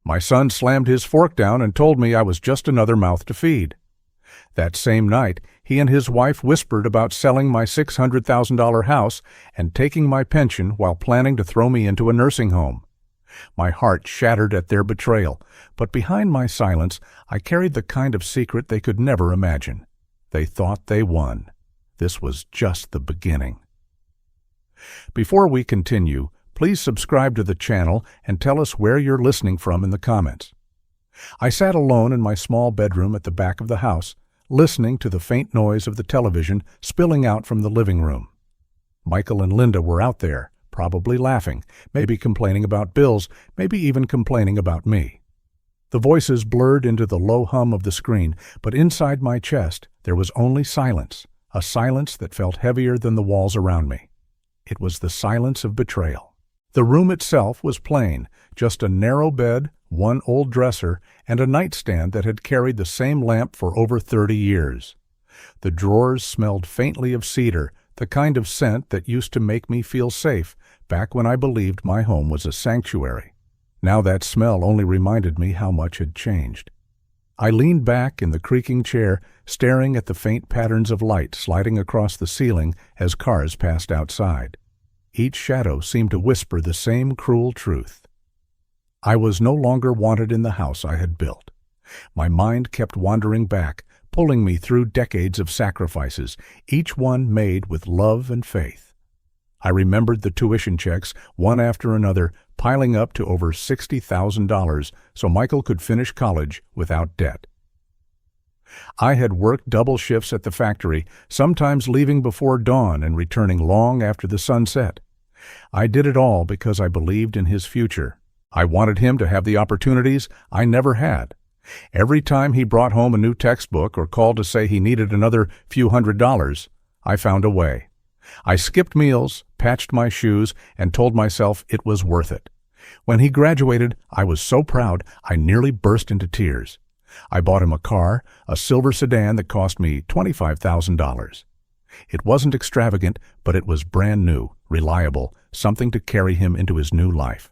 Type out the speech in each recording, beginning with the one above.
My son slammed his fork down and told me I was just another mouth to feed. That same night, he and his wife whispered about selling my $600,000 house and taking my pension while planning to throw me into a nursing home. My heart shattered at their betrayal, but behind my silence, I carried the kind of secret they could never imagine. They thought they won. This was just the beginning. Before we continue, please subscribe to the channel and tell us where you're listening from in the comments. I sat alone in my small bedroom at the back of the house, listening to the faint noise of the television spilling out from the living room. Michael and Linda were out there, probably laughing, maybe complaining about bills, maybe even complaining about me. The voices blurred into the low hum of the screen, but inside my chest there was only silence, a silence that felt heavier than the walls around me. It was the silence of betrayal. The room itself was plain, just a narrow bed, one old dresser, and a nightstand that had carried the same lamp for over 30 years. The drawers smelled faintly of cedar, the kind of scent that used to make me feel safe back when I believed my home was a sanctuary. Now that smell only reminded me how much had changed. I leaned back in the creaking chair, staring at the faint patterns of light sliding across the ceiling as cars passed outside. Each shadow seemed to whisper the same cruel truth. I was no longer wanted in the house I had built. My mind kept wandering back, pulling me through decades of sacrifices, each one made with love and faith. I remembered the tuition checks, one after another, piling up to over $60,000 so Michael could finish college without debt. I had worked double shifts at the factory, sometimes leaving before dawn and returning long after the sun set. I did it all because I believed in his future. I wanted him to have the opportunities I never had. Every time he brought home a new textbook or called to say he needed another few $100s, I found a way. I skipped meals, patched my shoes, and told myself it was worth it. When he graduated, I was so proud I nearly burst into tears. I bought him a car, a silver sedan that cost me $25,000. It wasn't extravagant, but it was brand new, reliable, something to carry him into his new life.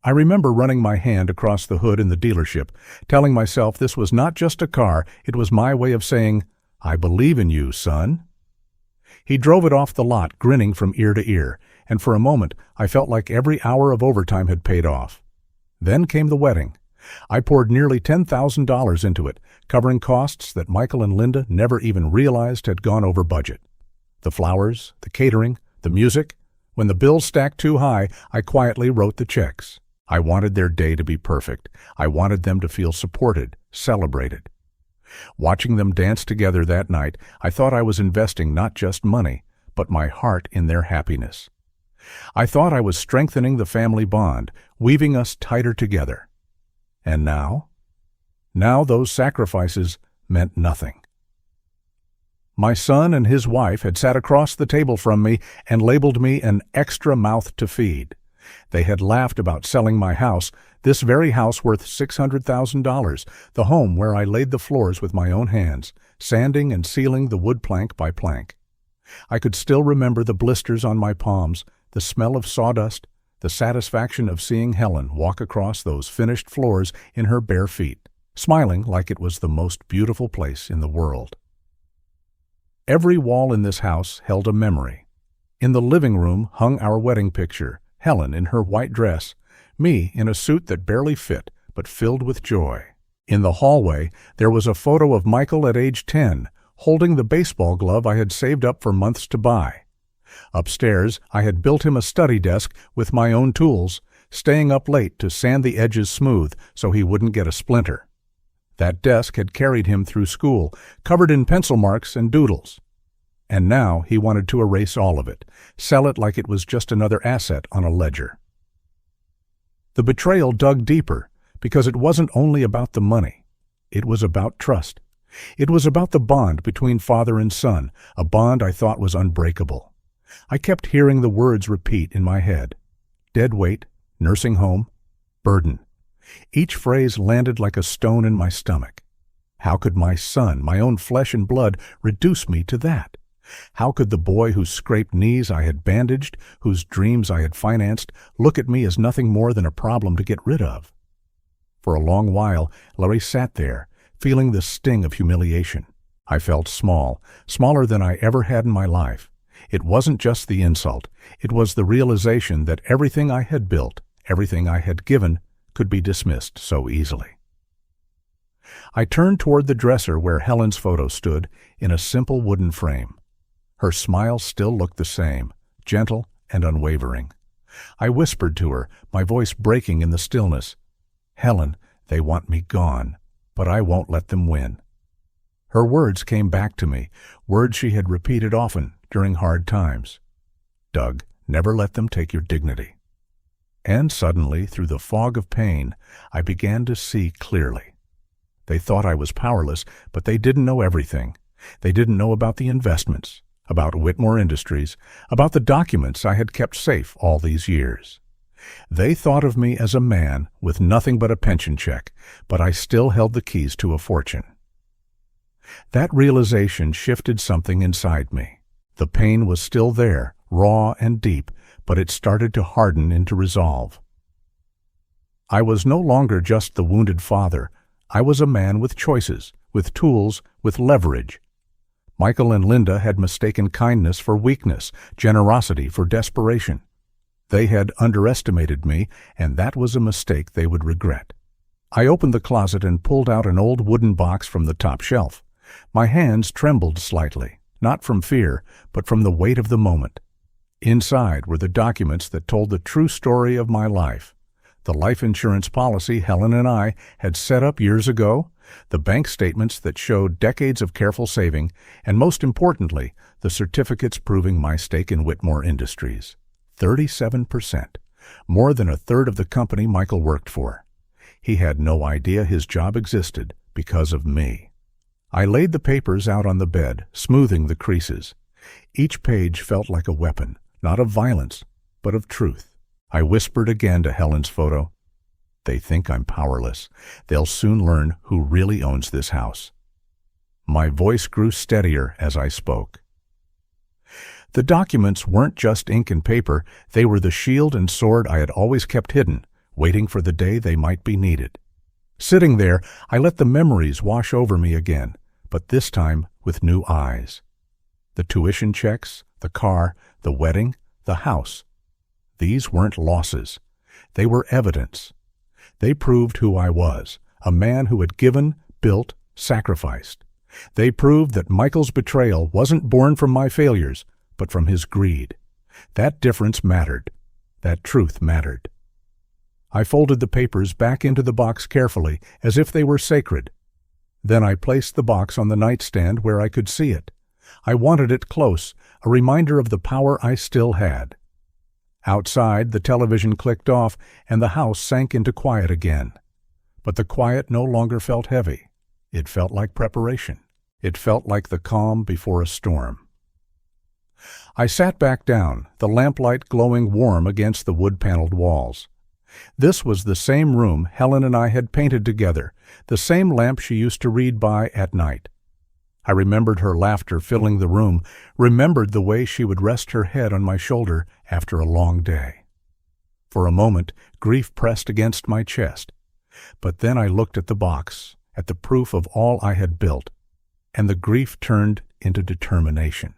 I remember running my hand across the hood in the dealership, telling myself this was not just a car, it was my way of saying, "I believe in you, son." He drove it off the lot, grinning from ear to ear, and for a moment I felt like every hour of overtime had paid off. Then came the wedding. I poured nearly $10,000 into it, covering costs that Michael and Linda never even realized had gone over budget. The flowers, the catering, the music. When the bills stacked too high, I quietly wrote the checks. I wanted their day to be perfect. I wanted them to feel supported, celebrated. Watching them dance together that night, I thought I was investing not just money, but my heart in their happiness. I thought I was strengthening the family bond, weaving us tighter together. And now? Now those sacrifices meant nothing. My son and his wife had sat across the table from me and labeled me an extra mouth to feed. They had laughed about selling my house, this very house worth $600,000, the home where I laid the floors with my own hands, sanding and sealing the wood plank by plank. I could still remember the blisters on my palms, the smell of sawdust, the satisfaction of seeing Helen walk across those finished floors in her bare feet, smiling like it was the most beautiful place in the world. Every wall in this house held a memory. In the living room hung our wedding picture, Helen in her white dress, me in a suit that barely fit but filled with joy. In the hallway, there was a photo of Michael at age 10, holding the baseball glove I had saved up for months to buy. Upstairs, I had built him a study desk with my own tools, staying up late to sand the edges smooth so he wouldn't get a splinter. That desk had carried him through school, covered in pencil marks and doodles. And now he wanted to erase all of it, sell it like it was just another asset on a ledger. The betrayal dug deeper, because it wasn't only about the money. It was about trust. It was about the bond between father and son, a bond I thought was unbreakable. I kept hearing the words repeat in my head. Dead weight, nursing home, burden. Each phrase landed like a stone in my stomach. How could my son, my own flesh and blood, reduce me to that? How could the boy whose scraped knees I had bandaged, whose dreams I had financed, look at me as nothing more than a problem to get rid of? For a long while, Larry sat there, feeling the sting of humiliation. I felt small, smaller than I ever had in my life. It wasn't just the insult. It was the realization that everything I had built, everything I had given, could be dismissed so easily. I turned toward the dresser where Helen's photo stood in a simple wooden frame. Her smile still looked the same, gentle and unwavering. I whispered to her, my voice breaking in the stillness, "Helen, they want me gone, but I won't let them win." Her words came back to me, words she had repeated often during hard times. "Doug, never let them take your dignity." And suddenly, through the fog of pain, I began to see clearly. They thought I was powerless, but they didn't know everything. They didn't know about the investments, about Whitmore Industries, about the documents I had kept safe all these years. They thought of me as a man with nothing but a pension check, but I still held the keys to a fortune. That realization shifted something inside me. The pain was still there, raw and deep, but it started to harden into resolve. I was no longer just the wounded father. I was a man with choices, with tools, with leverage. Michael and Linda had mistaken kindness for weakness, generosity for desperation. They had underestimated me, and that was a mistake they would regret. I opened the closet and pulled out an old wooden box from the top shelf. My hands trembled slightly, not from fear, but from the weight of the moment. Inside were the documents that told the true story of my life. The life insurance policy Helen and I had set up years ago, the bank statements that showed decades of careful saving, and most importantly, the certificates proving my stake in Whitmore Industries. 37%, more than a third of the company Michael worked for. He had no idea his job existed because of me. I laid the papers out on the bed, smoothing the creases. Each page felt like a weapon, not of violence, but of truth. I whispered again to Helen's photo, "They think I'm powerless. They'll soon learn who really owns this house." My voice grew steadier as I spoke. The documents weren't just ink and paper, they were the shield and sword I had always kept hidden, waiting for the day they might be needed. Sitting there, I let the memories wash over me again, but this time with new eyes. The tuition checks, the car, the wedding, the house. These weren't losses. They were evidence. They proved who I was, a man who had given, built, sacrificed. They proved that Michael's betrayal wasn't born from my failures, but from his greed. That difference mattered. That truth mattered. I folded the papers back into the box carefully, as if they were sacred. Then I placed the box on the nightstand where I could see it. I wanted it close, a reminder of the power I still had. Outside, the television clicked off, and the house sank into quiet again. But the quiet no longer felt heavy. It felt like preparation. It felt like the calm before a storm. I sat back down, the lamplight glowing warm against the wood-paneled walls. This was the same room Helen and I had painted together, the same lamp she used to read by at night. I remembered her laughter filling the room, remembered the way she would rest her head on my shoulder after a long day. For a moment, grief pressed against my chest. But then I looked at the box, at the proof of all I had built, and the grief turned into determination.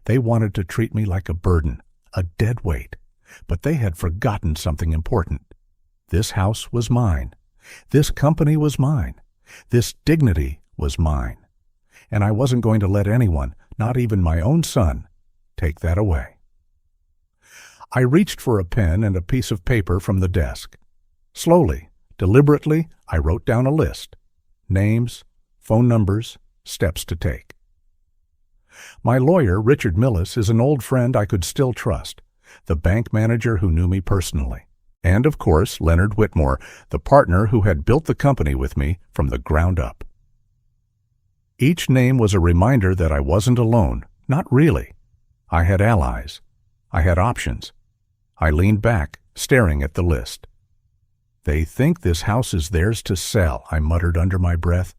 They wanted to treat me like a burden, a dead weight, but they had forgotten something important. This house was mine. This company was mine. This dignity was mine. And I wasn't going to let anyone, not even my own son, take that away. I reached for a pen and a piece of paper from the desk. Slowly, deliberately, I wrote down a list. Names, phone numbers, steps to take. My lawyer, Richard Millis, is an old friend I could still trust, the bank manager who knew me personally. And, of course, Leonard Whitmore, the partner who had built the company with me from the ground up. Each name was a reminder that I wasn't alone, not really. I had allies. I had options. I leaned back, staring at the list. "They think this house is theirs to sell," I muttered under my breath.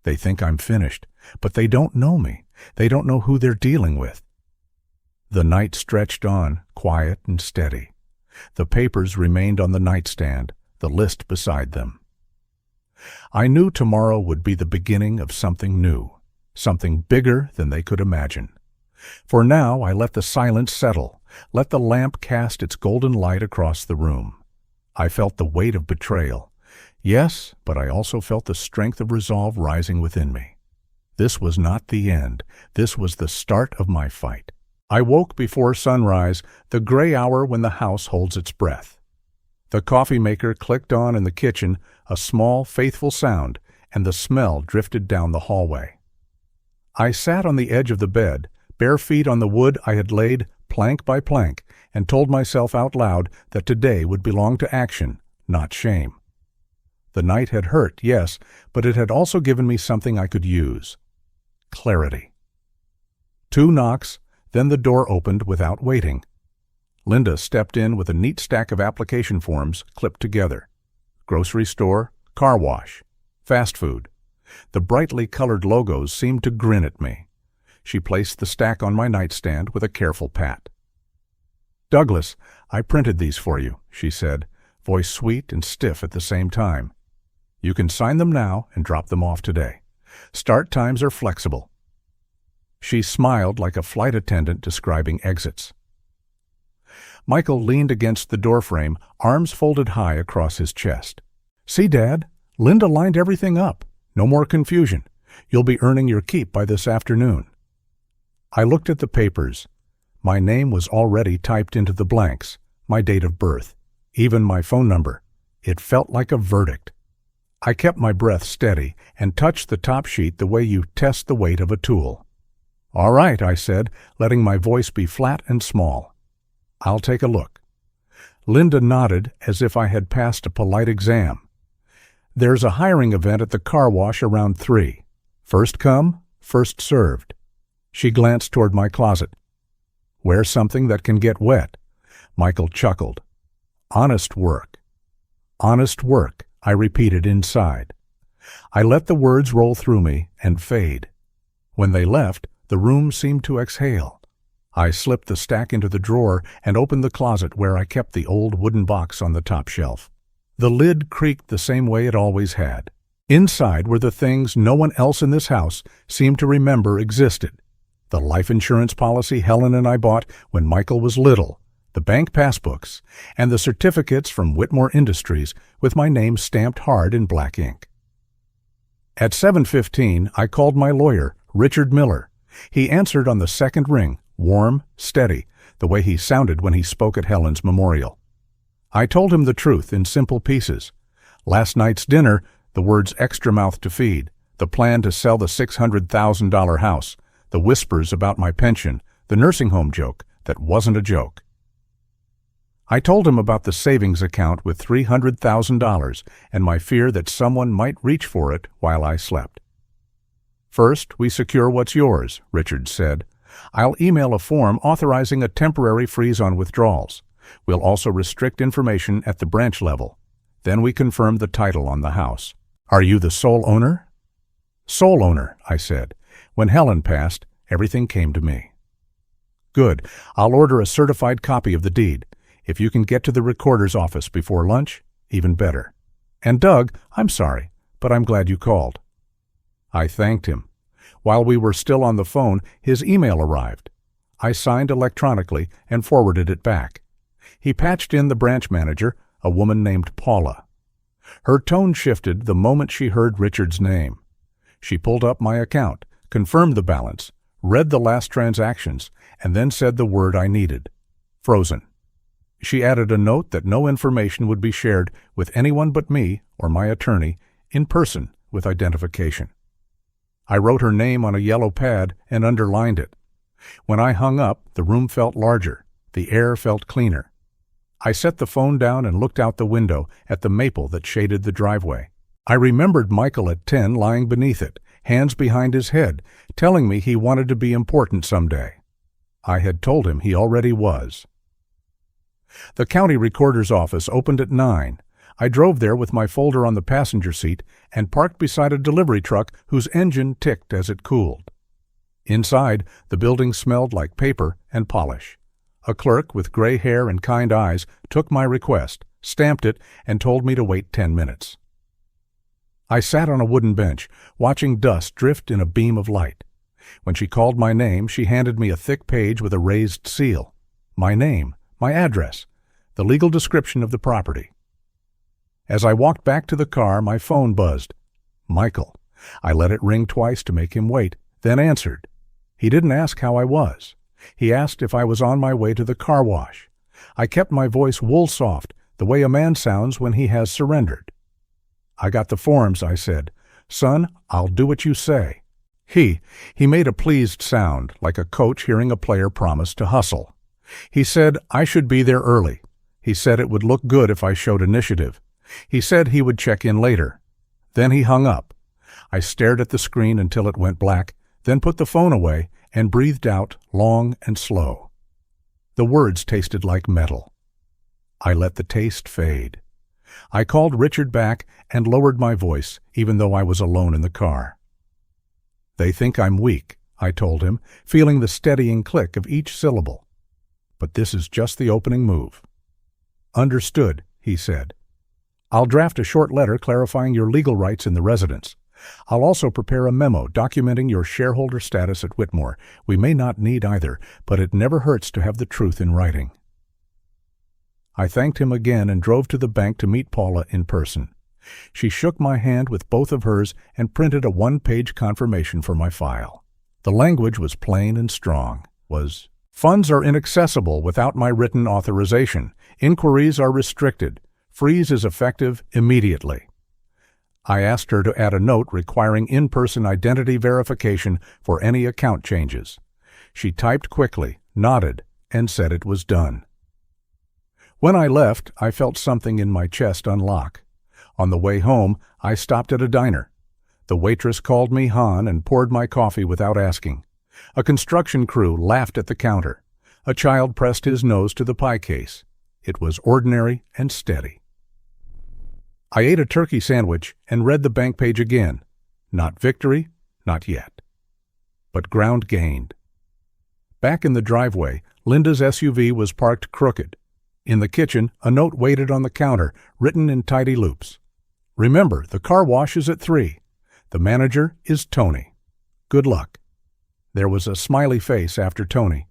"They think I'm finished, but they don't know me. They don't know who they're dealing with." The night stretched on, quiet and steady. The papers remained on the nightstand, the list beside them. I knew tomorrow would be the beginning of something new, something bigger than they could imagine. For now I let the silence settle, let the lamp cast its golden light across the room. I felt the weight of betrayal. Yes, but I also felt the strength of resolve rising within me. This was not the end. This was the start of my fight. I woke before sunrise, the gray hour when the house holds its breath. The coffee maker clicked on in the kitchen, a small, faithful sound, and the smell drifted down the hallway. I sat on the edge of the bed, bare feet on the wood I had laid plank by plank, and told myself out loud that today would belong to action, not shame. The night had hurt, yes, but it had also given me something I could use. Clarity. 2 knocks, then the door opened without waiting. Linda stepped in with a neat stack of application forms clipped together. Grocery store, car wash, fast food. The brightly colored logos seemed to grin at me. She placed the stack on my nightstand with a careful pat. "Douglas, I printed these for you," she said, voice sweet and stiff at the same time. "You can sign them now and drop them off today. Start times are flexible." She smiled like a flight attendant describing exits. Michael leaned against the doorframe, arms folded high across his chest. "See, Dad, Linda lined everything up. No more confusion. You'll be earning your keep by this afternoon." I looked at the papers. My name was already typed into the blanks, my date of birth, even my phone number. It felt like a verdict. I kept my breath steady and touched the top sheet the way you test the weight of a tool. "All right," I said, letting my voice be flat and small. "I'll take a look." Linda nodded as if I had passed a polite exam. "There's a hiring event at the car wash around 3. First come, first served." She glanced toward my closet. "Wear something that can get wet." Michael chuckled. "Honest work." "Honest work," I repeated inside. I let the words roll through me and fade. When they left, the room seemed to exhale. I slipped the stack into the drawer and opened the closet where I kept the old wooden box on the top shelf. The lid creaked the same way it always had. Inside were the things no one else in this house seemed to remember existed. The life insurance policy Helen and I bought when Michael was little, the bank passbooks, and the certificates from Whitmore Industries with my name stamped hard in black ink. At 7:15, I called my lawyer, Richard Miller. He answered on the second ring, warm, steady, the way he sounded when he spoke at Helen's memorial. I told him the truth in simple pieces. Last night's dinner, the words "extra mouth to feed," the plan to sell the $600,000 house, the whispers about my pension, the nursing home joke that wasn't a joke. I told him about the savings account with $300,000 and my fear that someone might reach for it while I slept. "First, we secure what's yours," Richard said. "I'll email a form authorizing a temporary freeze on withdrawals. We'll also restrict information at the branch level. Then we confirm the title on the house. Are you the sole owner?" "Sole owner," I said. When Helen passed, everything came to me. "Good. I'll order a certified copy of the deed. If you can get to the recorder's office before lunch, even better. And Doug, I'm sorry, but I'm glad you called." I thanked him. While we were still on the phone, his email arrived. I signed electronically and forwarded it back. He patched in the branch manager, a woman named Paula. Her tone shifted the moment she heard Richard's name. She pulled up my account, confirmed the balance, read the last transactions, and then said the word I needed: frozen. She added a note that no information would be shared with anyone but me or my attorney in person with identification. I wrote her name on a yellow pad and underlined it. When I hung up, the room felt larger. The air felt cleaner. I set the phone down and looked out the window at the maple that shaded the driveway. I remembered Michael at 10 lying beneath it, hands behind his head, telling me he wanted to be important someday. I had told him he already was. The county recorder's office opened at 9. I drove there with my folder on the passenger seat and parked beside a delivery truck whose engine ticked as it cooled. Inside, the building smelled like paper and polish. A clerk with gray hair and kind eyes took my request, stamped it, and told me to wait 10 minutes. I sat on a wooden bench, watching dust drift in a beam of light. When she called my name, she handed me a thick page with a raised seal. My name, my address, the legal description of the property. As I walked back to the car, my phone buzzed. Michael. I let it ring twice to make him wait, then answered. He didn't ask how I was. He asked if I was on my way to the car wash. I kept my voice wool-soft, the way a man sounds when he has surrendered. I got the forms, I said. Son, I'll do what you say. He made a pleased sound, like a coach hearing a player promise to hustle. He said I should be there early. He said it would look good if I showed initiative. He said he would check in later. Then he hung up. I stared at the screen until it went black, then put the phone away and breathed out long and slow. The words tasted like metal. I let the taste fade. I called Richard back and lowered my voice, even though I was alone in the car. They think I'm weak, I told him, feeling the steadying click of each syllable. But this is just the opening move. Understood, he said. I'll draft a short letter clarifying your legal rights in the residence. I'll also prepare a memo documenting your shareholder status at Whitmore. We may not need either, but it never hurts to have the truth in writing. I thanked him again and drove to the bank to meet Paula in person. She shook my hand with both of hers and printed a one-page confirmation for my file. The language was plain and strong. Funds are inaccessible without my written authorization. Inquiries are restricted. Freeze is effective immediately. I asked her to add a note requiring in-person identity verification for any account changes. She typed quickly, nodded, and said it was done. When I left, I felt something in my chest unlock. On the way home, I stopped at a diner. The waitress called me Han and poured my coffee without asking. A construction crew laughed at the counter. A child pressed his nose to the pie case. It was ordinary and steady. I ate a turkey sandwich and read the bank page again. Not victory, not yet. But ground gained. Back in the driveway, Linda's SUV was parked crooked. In the kitchen, a note waited on the counter, written in tidy loops. Remember, the car wash is at 3. The manager is Tony. Good luck. There was a smiley face after Tony.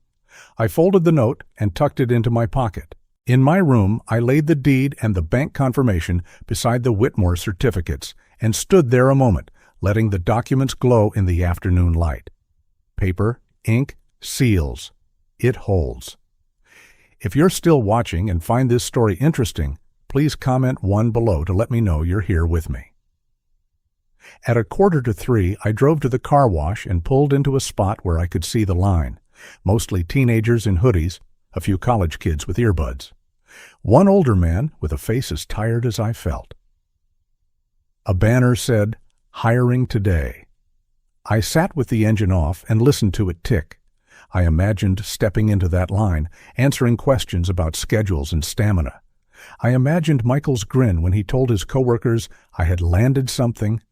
I folded the note and tucked it into my pocket. In my room, I laid the deed and the bank confirmation beside the Whitmore certificates and stood there a moment, letting the documents glow in the afternoon light. Paper, ink, seals. It holds. If you're still watching and find this story interesting, please comment 1 below to let me know you're here with me. At 2:45, I drove to the car wash and pulled into a spot where I could see the line. Mostly teenagers in hoodies, a few college kids with earbuds. One older man with a face as tired as I felt. A banner said, "Hiring today." I sat with the engine off and listened to it tick. I imagined stepping into that line, answering questions about schedules and stamina. I imagined Michael's grin when he told his coworkers I had landed something.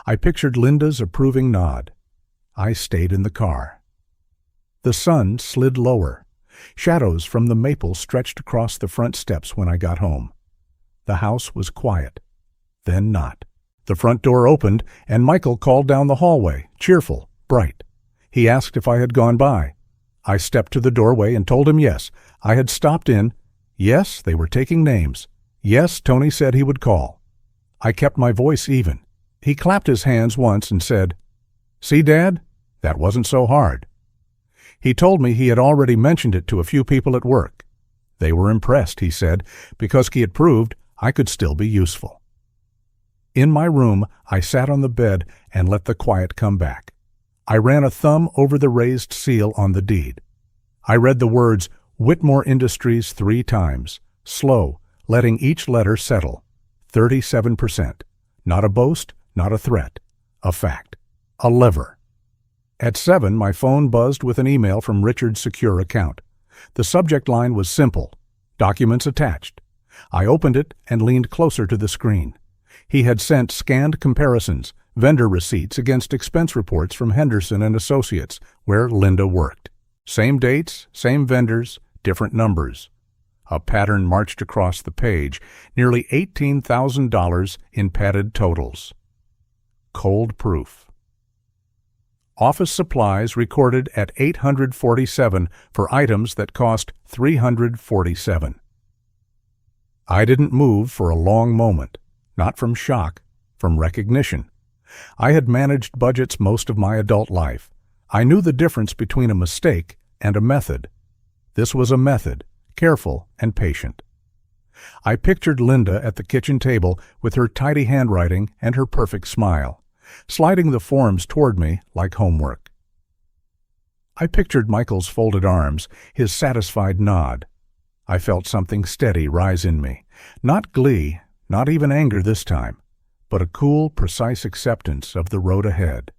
I pictured Linda's approving nod. I stayed in the car. The sun slid lower. Shadows from the maple stretched across the front steps when I got home. The house was quiet. Then not. The front door opened, and Michael called down the hallway, cheerful, bright. He asked if I had gone by. I stepped to the doorway and told him yes. I had stopped in. Yes, they were taking names. Yes, Tony said he would call. I kept my voice even. He clapped his hands once and said, "See, Dad? That wasn't so hard." He told me he had already mentioned it to a few people at work. They were impressed, he said, because he had proved I could still be useful. In my room, I sat on the bed and let the quiet come back. I ran a thumb over the raised seal on the deed. I read the words Whitmore Industries 3 times, slow, letting each letter settle. 37%. Not a boast, not a threat. A fact. A lever. At 7, my phone buzzed with an email from Richard's secure account. The subject line was simple, documents attached. I opened it and leaned closer to the screen. He had sent scanned comparisons, vendor receipts against expense reports from Henderson and Associates, where Linda worked. Same dates, same vendors, different numbers. A pattern marched across the page, nearly $18,000 in padded totals. Cold proof. Office supplies recorded at 847 for items that cost 347. I didn't move for a long moment, not from shock, from recognition. I had managed budgets most of my adult life. I knew the difference between a mistake and a method. This was a method, careful and patient. I pictured Linda at the kitchen table with her tidy handwriting and her perfect smile, sliding the forms toward me like homework. I pictured Michael's folded arms, his satisfied nod. I felt something steady rise in me, not glee, not even anger this time, but a cool, precise acceptance of the road ahead.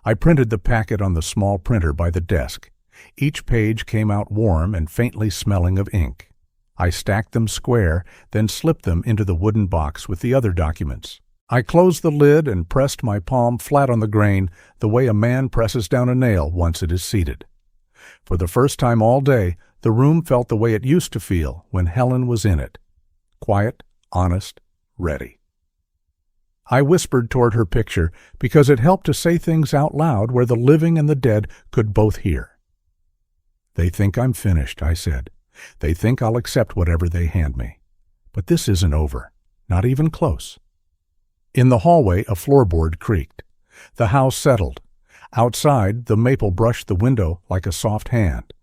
I printed the packet on the small printer by the desk. Each page came out warm and faintly smelling of ink. I stacked them square, then slipped them into the wooden box with the other documents. I closed the lid and pressed my palm flat on the grain the way a man presses down a nail once it is seated. For the first time all day, the room felt the way it used to feel when Helen was in it. Quiet, honest, ready. I whispered toward her picture because it helped to say things out loud where the living and the dead could both hear. "They think I'm finished," I said. "They think I'll accept whatever they hand me. But this isn't over, not even close." In the hallway, a floorboard creaked. The house settled. Outside, the maple brushed the window like a soft hand.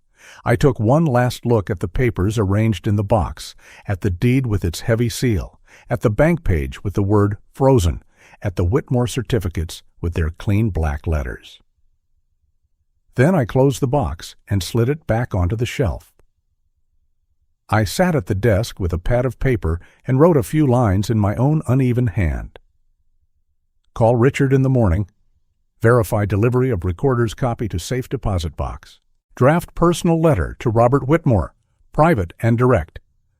I took one last look at the papers arranged in the box, at the deed with its heavy seal, at the bank page with the word "frozen," at the Whitmore certificates with their clean black letters. Then I closed the box and slid it back onto the shelf. I sat at the desk with a pad of paper and wrote a few lines in my own uneven hand. "Call Richard in the morning. Verify delivery of recorder's copy to safe deposit box. Draft personal letter to Robert Whitmore, private and direct.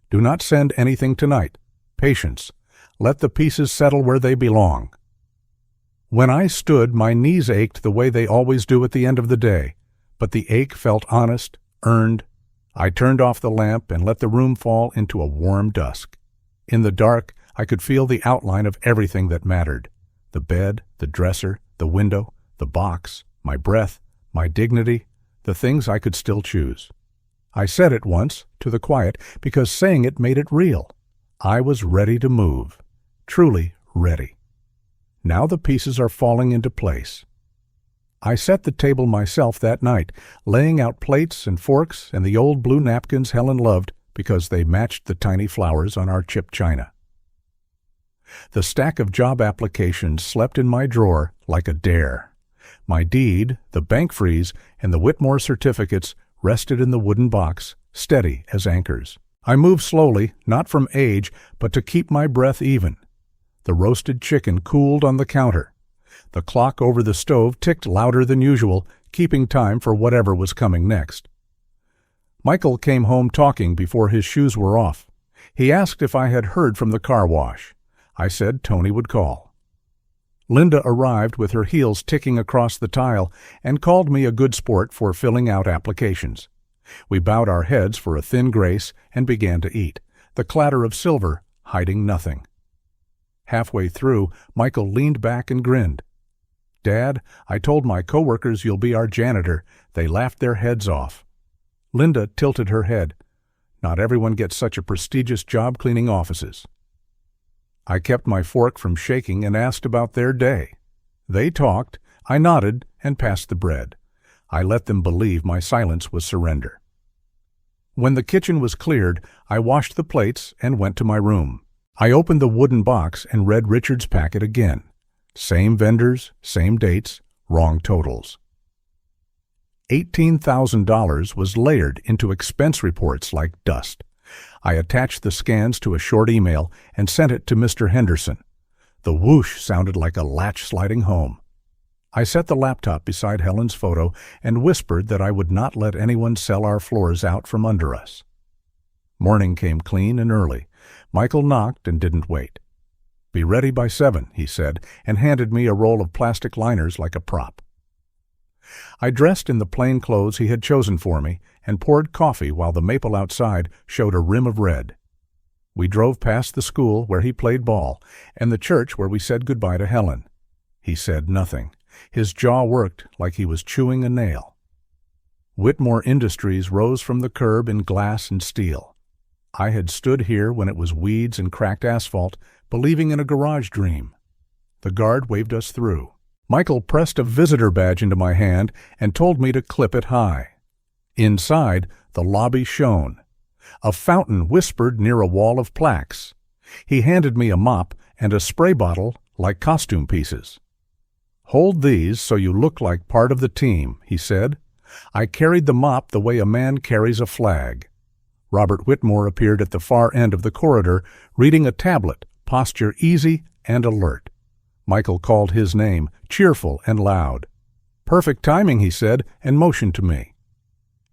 Do not send anything tonight. Patience. Let the pieces settle where they belong." When I stood, my knees ached the way they always do at the end of the day, but the ache felt honest, earned. I turned off the lamp and let the room fall into a warm dusk. In the dark, I could feel the outline of everything that mattered: the bed, the dresser, the window, the box, my breath, my dignity, the things I could still choose. I said it once, to the quiet, because saying it made it real. I was ready to move, truly ready. Now the pieces are falling into place. I set the table myself that night, laying out plates and forks and the old blue napkins Helen loved because they matched the tiny flowers on our chipped china. The stack of job applications slept in my drawer like a dare. My deed, the bank freeze, and the Whitmore certificates rested in the wooden box, steady as anchors. I moved slowly, not from age, but to keep my breath even. The roasted chicken cooled on the counter. The clock over the stove ticked louder than usual, keeping time for whatever was coming next. Michael came home talking before his shoes were off. He asked if I had heard from the car wash. I said Tony would call. Linda arrived with her heels ticking across the tile and called me a good sport for filling out applications. We bowed our heads for a thin grace and began to eat, the clatter of silver hiding nothing. Halfway through, Michael leaned back and grinned. "Dad, I told my coworkers you'll be our janitor." They laughed their heads off. Linda tilted her head. "Not everyone gets such a prestigious job cleaning offices." I kept my fork from shaking and asked about their day. They talked, I nodded, and passed the bread. I let them believe my silence was surrender. When the kitchen was cleared, I washed the plates and went to my room. I opened the wooden box and read Richard's packet again. Same vendors, same dates, wrong totals. $18,000 was layered into expense reports like dust. I attached the scans to a short email and sent it to Mr. Henderson. The whoosh sounded like a latch sliding home. I set the laptop beside Helen's photo and whispered that I would not let anyone sell our floors out from under us. Morning came clean and early. Michael knocked and didn't wait. "Be ready by 7, he said, and handed me a roll of plastic liners like a prop. I dressed in the plain clothes he had chosen for me and poured coffee while the maple outside showed a rim of red. We drove past the school where he played ball and the church where we said goodbye to Helen. He said nothing. His jaw worked like he was chewing a nail. Whitmore Industries rose from the curb in glass and steel. I had stood here when it was weeds and cracked asphalt, believing in a garage dream. The guard waved us through. Michael pressed a visitor badge into my hand and told me to clip it high. Inside, the lobby shone. A fountain whispered near a wall of plaques. He handed me a mop and a spray bottle like costume pieces. "Hold these so you look like part of the team," he said. I carried the mop the way a man carries a flag. Robert Whitmore appeared at the far end of the corridor, reading a tablet, posture easy and alert. Michael called his name, cheerful and loud. "Perfect timing," he said, and motioned to me.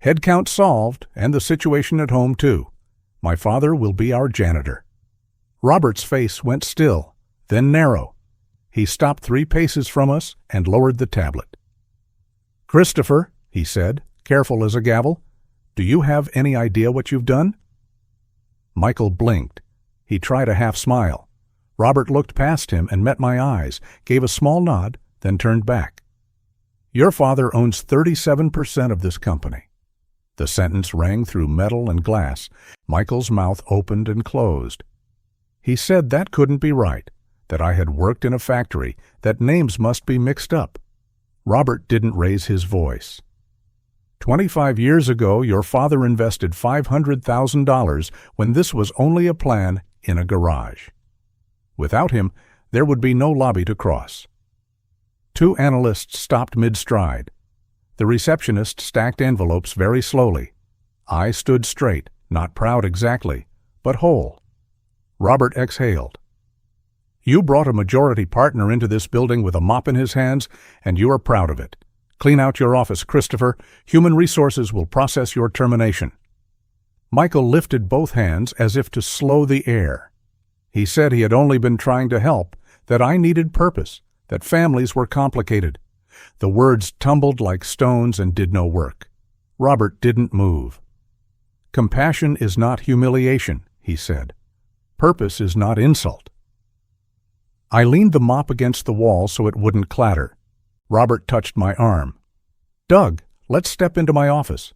"Head count solved, and the situation at home, too. My father will be our janitor." Robert's face went still, then narrow. He stopped 3 paces from us and lowered the tablet. "Christopher," he said, careful as a gavel, "do you have any idea what you've done?" Michael blinked. He tried a half-smile. Robert looked past him and met my eyes, gave a small nod, then turned back. "Your father owns 37% of this company." The sentence rang through metal and glass. Michael's mouth opened and closed. He said that couldn't be right, that I had worked in a factory, that names must be mixed up. Robert didn't raise his voice. 25 years ago, your father invested $500,000 when this was only a plan in a garage. Without him, there would be no lobby to cross. 2 analysts stopped mid-stride. The receptionist stacked envelopes very slowly. I stood straight, not proud exactly, but whole. Robert exhaled. "You brought a majority partner into this building with a mop in his hands, and you are proud of it. Clean out your office, Christopher. Human Resources will process your termination." Michael lifted both hands as if to slow the air. He said he had only been trying to help, that I needed purpose, that families were complicated. The words tumbled like stones and did no work. Robert didn't move. "Compassion is not humiliation," he said. "Purpose is not insult." I leaned the mop against the wall so it wouldn't clatter. Robert touched my arm. "Doug, let's step into my office."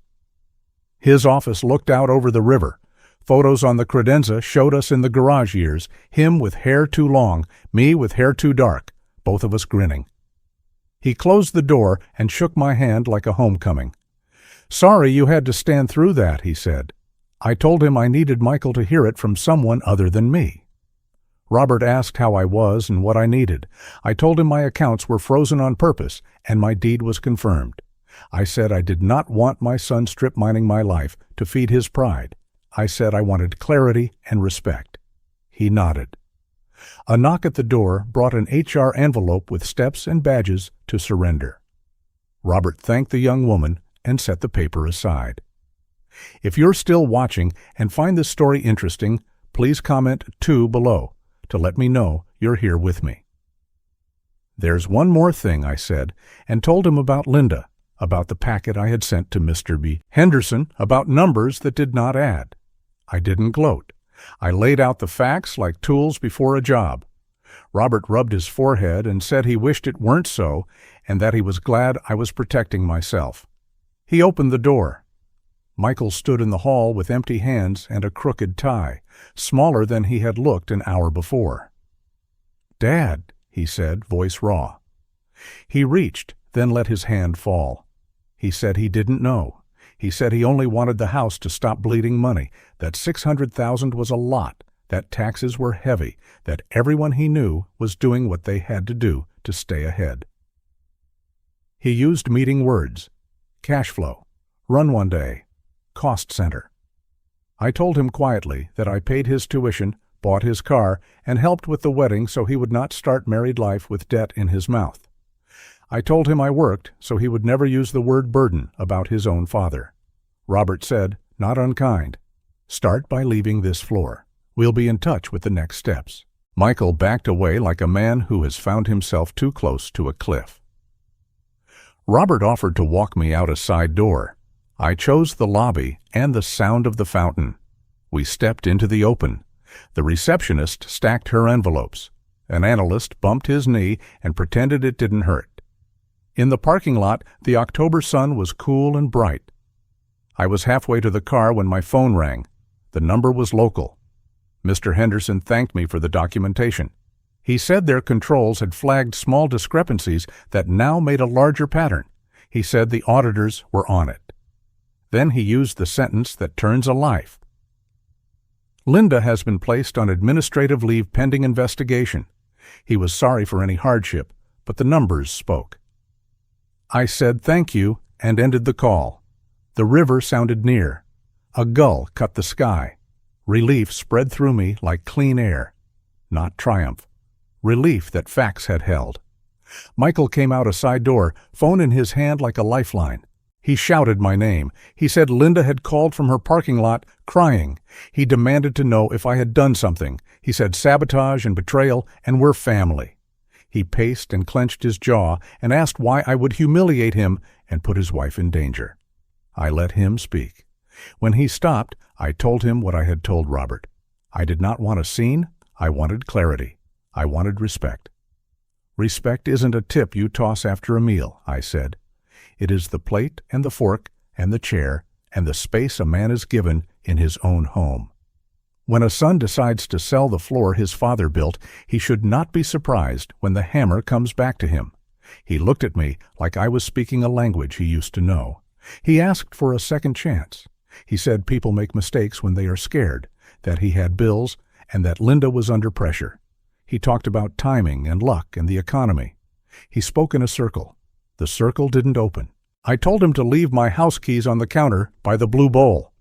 His office looked out over the river. Photos on the credenza showed us in the garage years, him with hair too long, me with hair too dark, both of us grinning. He closed the door and shook my hand like a homecoming. "Sorry you had to stand through that," he said. I told him I needed Michael to hear it from someone other than me. Robert asked how I was and what I needed. I told him my accounts were frozen on purpose, and my deed was confirmed. I said I did not want my son strip mining my life to feed his pride. I said I wanted clarity and respect. He nodded. A knock at the door brought an HR envelope with steps and badges to surrender. Robert thanked the young woman and set the paper aside. If you're still watching and find this story interesting, please comment 2 below to let me know you're here with me. "There's one more thing," I said, and told him about Linda, about the packet I had sent to Mr. B. Henderson, about numbers that did not add. I didn't gloat. I laid out the facts like tools before a job. Robert rubbed his forehead and said he wished it weren't so and that he was glad I was protecting myself. He opened the door. Michael stood in the hall with empty hands and a crooked tie, smaller than he had looked an hour before. "Dad," he said, voice raw. He reached, then let his hand fall. He said he didn't know. He said he only wanted the house to stop bleeding money, that $600,000 was a lot, that taxes were heavy, that everyone he knew was doing what they had to do to stay ahead. He used meeting words: cash flow, run one day, cost center. I told him quietly that I paid his tuition, bought his car, and helped with the wedding so he would not start married life with debt in his mouth. I told him I worked so he would never use the word burden about his own father. Robert said, not unkind, "Start by leaving this floor. We'll be in touch with the next steps." Michael backed away like a man who has found himself too close to a cliff. Robert offered to walk me out a side door. I chose the lobby and the sound of the fountain. We stepped into the open. The receptionist stacked her envelopes. An analyst bumped his knee and pretended it didn't hurt. In the parking lot, the October sun was cool and bright. I was halfway to the car when my phone rang. The number was local. Mr. Henderson thanked me for the documentation. He said their controls had flagged small discrepancies that now made a larger pattern. He said the auditors were on it. Then he used the sentence that turns a life. Linda has been placed on administrative leave pending investigation. He was sorry for any hardship, but the numbers spoke. I said thank you and ended the call. The river sounded near. A gull cut the sky. Relief spread through me like clean air. Not triumph. Relief that facts had held. Michael came out a side door, phone in his hand like a lifeline. He shouted my name. He said Linda had called from her parking lot, crying. He demanded to know if I had done something. He said sabotage and betrayal, and we're family. He paced and clenched his jaw and asked why I would humiliate him and put his wife in danger. I let him speak. When he stopped, I told him what I had told Robert. I did not want a scene. I wanted clarity. I wanted respect. Respect isn't a tip you toss after a meal, I said. It is the plate and the fork and the chair and the space a man is given in his own home. When a son decides to sell the floor his father built, he should not be surprised when the hammer comes back to him. He looked at me like I was speaking a language he used to know. He asked for a second chance. He said people make mistakes when they are scared, that he had bills, and that Linda was under pressure. He talked about timing and luck and the economy. He spoke in a circle. The circle didn't open. I told him to leave my house keys on the counter by the blue bowl.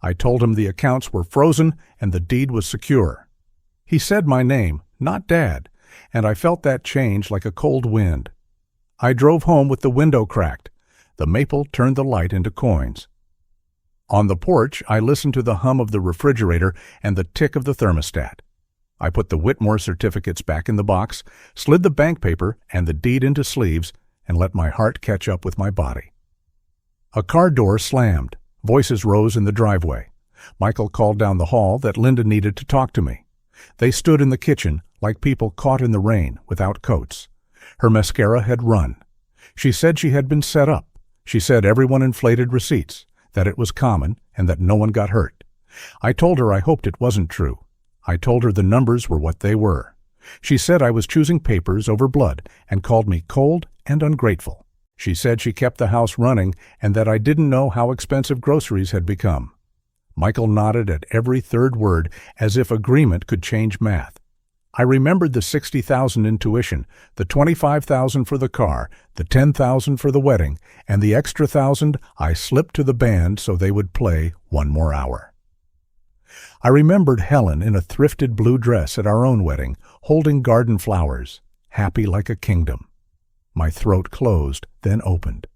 I told him the accounts were frozen and the deed was secure. He said my name, not Dad, and I felt that change like a cold wind. I drove home with the window cracked. The maple turned the light into coins. On the porch, I listened to the hum of the refrigerator and the tick of the thermostat. I put the Whitmore certificates back in the box, slid the bank paper and the deed into sleeves, and let my heart catch up with my body. A car door slammed. Voices rose in the driveway. Michael called down the hall that Linda needed to talk to me. They stood in the kitchen like people caught in the rain without coats. Her mascara had run. She said she had been set up. She said everyone inflated receipts, that it was common, and that no one got hurt. I told her I hoped it wasn't true. I told her the numbers were what they were. She said I was choosing papers over blood and called me cold and ungrateful. She said she kept the house running and that I didn't know how expensive groceries had become. Michael nodded at every third word as if agreement could change math. I remembered the $60,000 in tuition, the $25,000 for the car, the $10,000 for the wedding, and the extra $1,000 I slipped to the band so they would play one more hour. I remembered Helen in a thrifted blue dress at our own wedding, holding garden flowers, happy like a kingdom. My throat closed, then opened.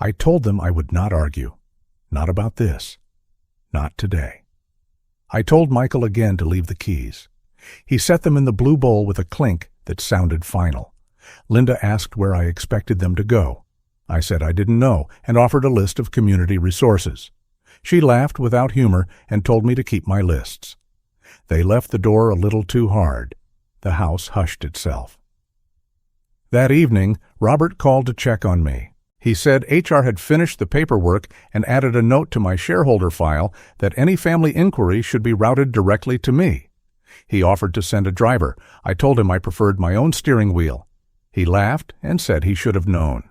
I told them I would not argue. Not about this. Not today. I told Michael again to leave the keys. He set them in the blue bowl with a clink that sounded final. Linda asked where I expected them to go. I said I didn't know and offered a list of community resources. She laughed without humor and told me to keep my lists. They left the door a little too hard. The house hushed itself. That evening, Robert called to check on me. He said HR had finished the paperwork and added a note to my shareholder file that any family inquiry should be routed directly to me. He offered to send a driver. I told him I preferred my own steering wheel. He laughed and said he should have known.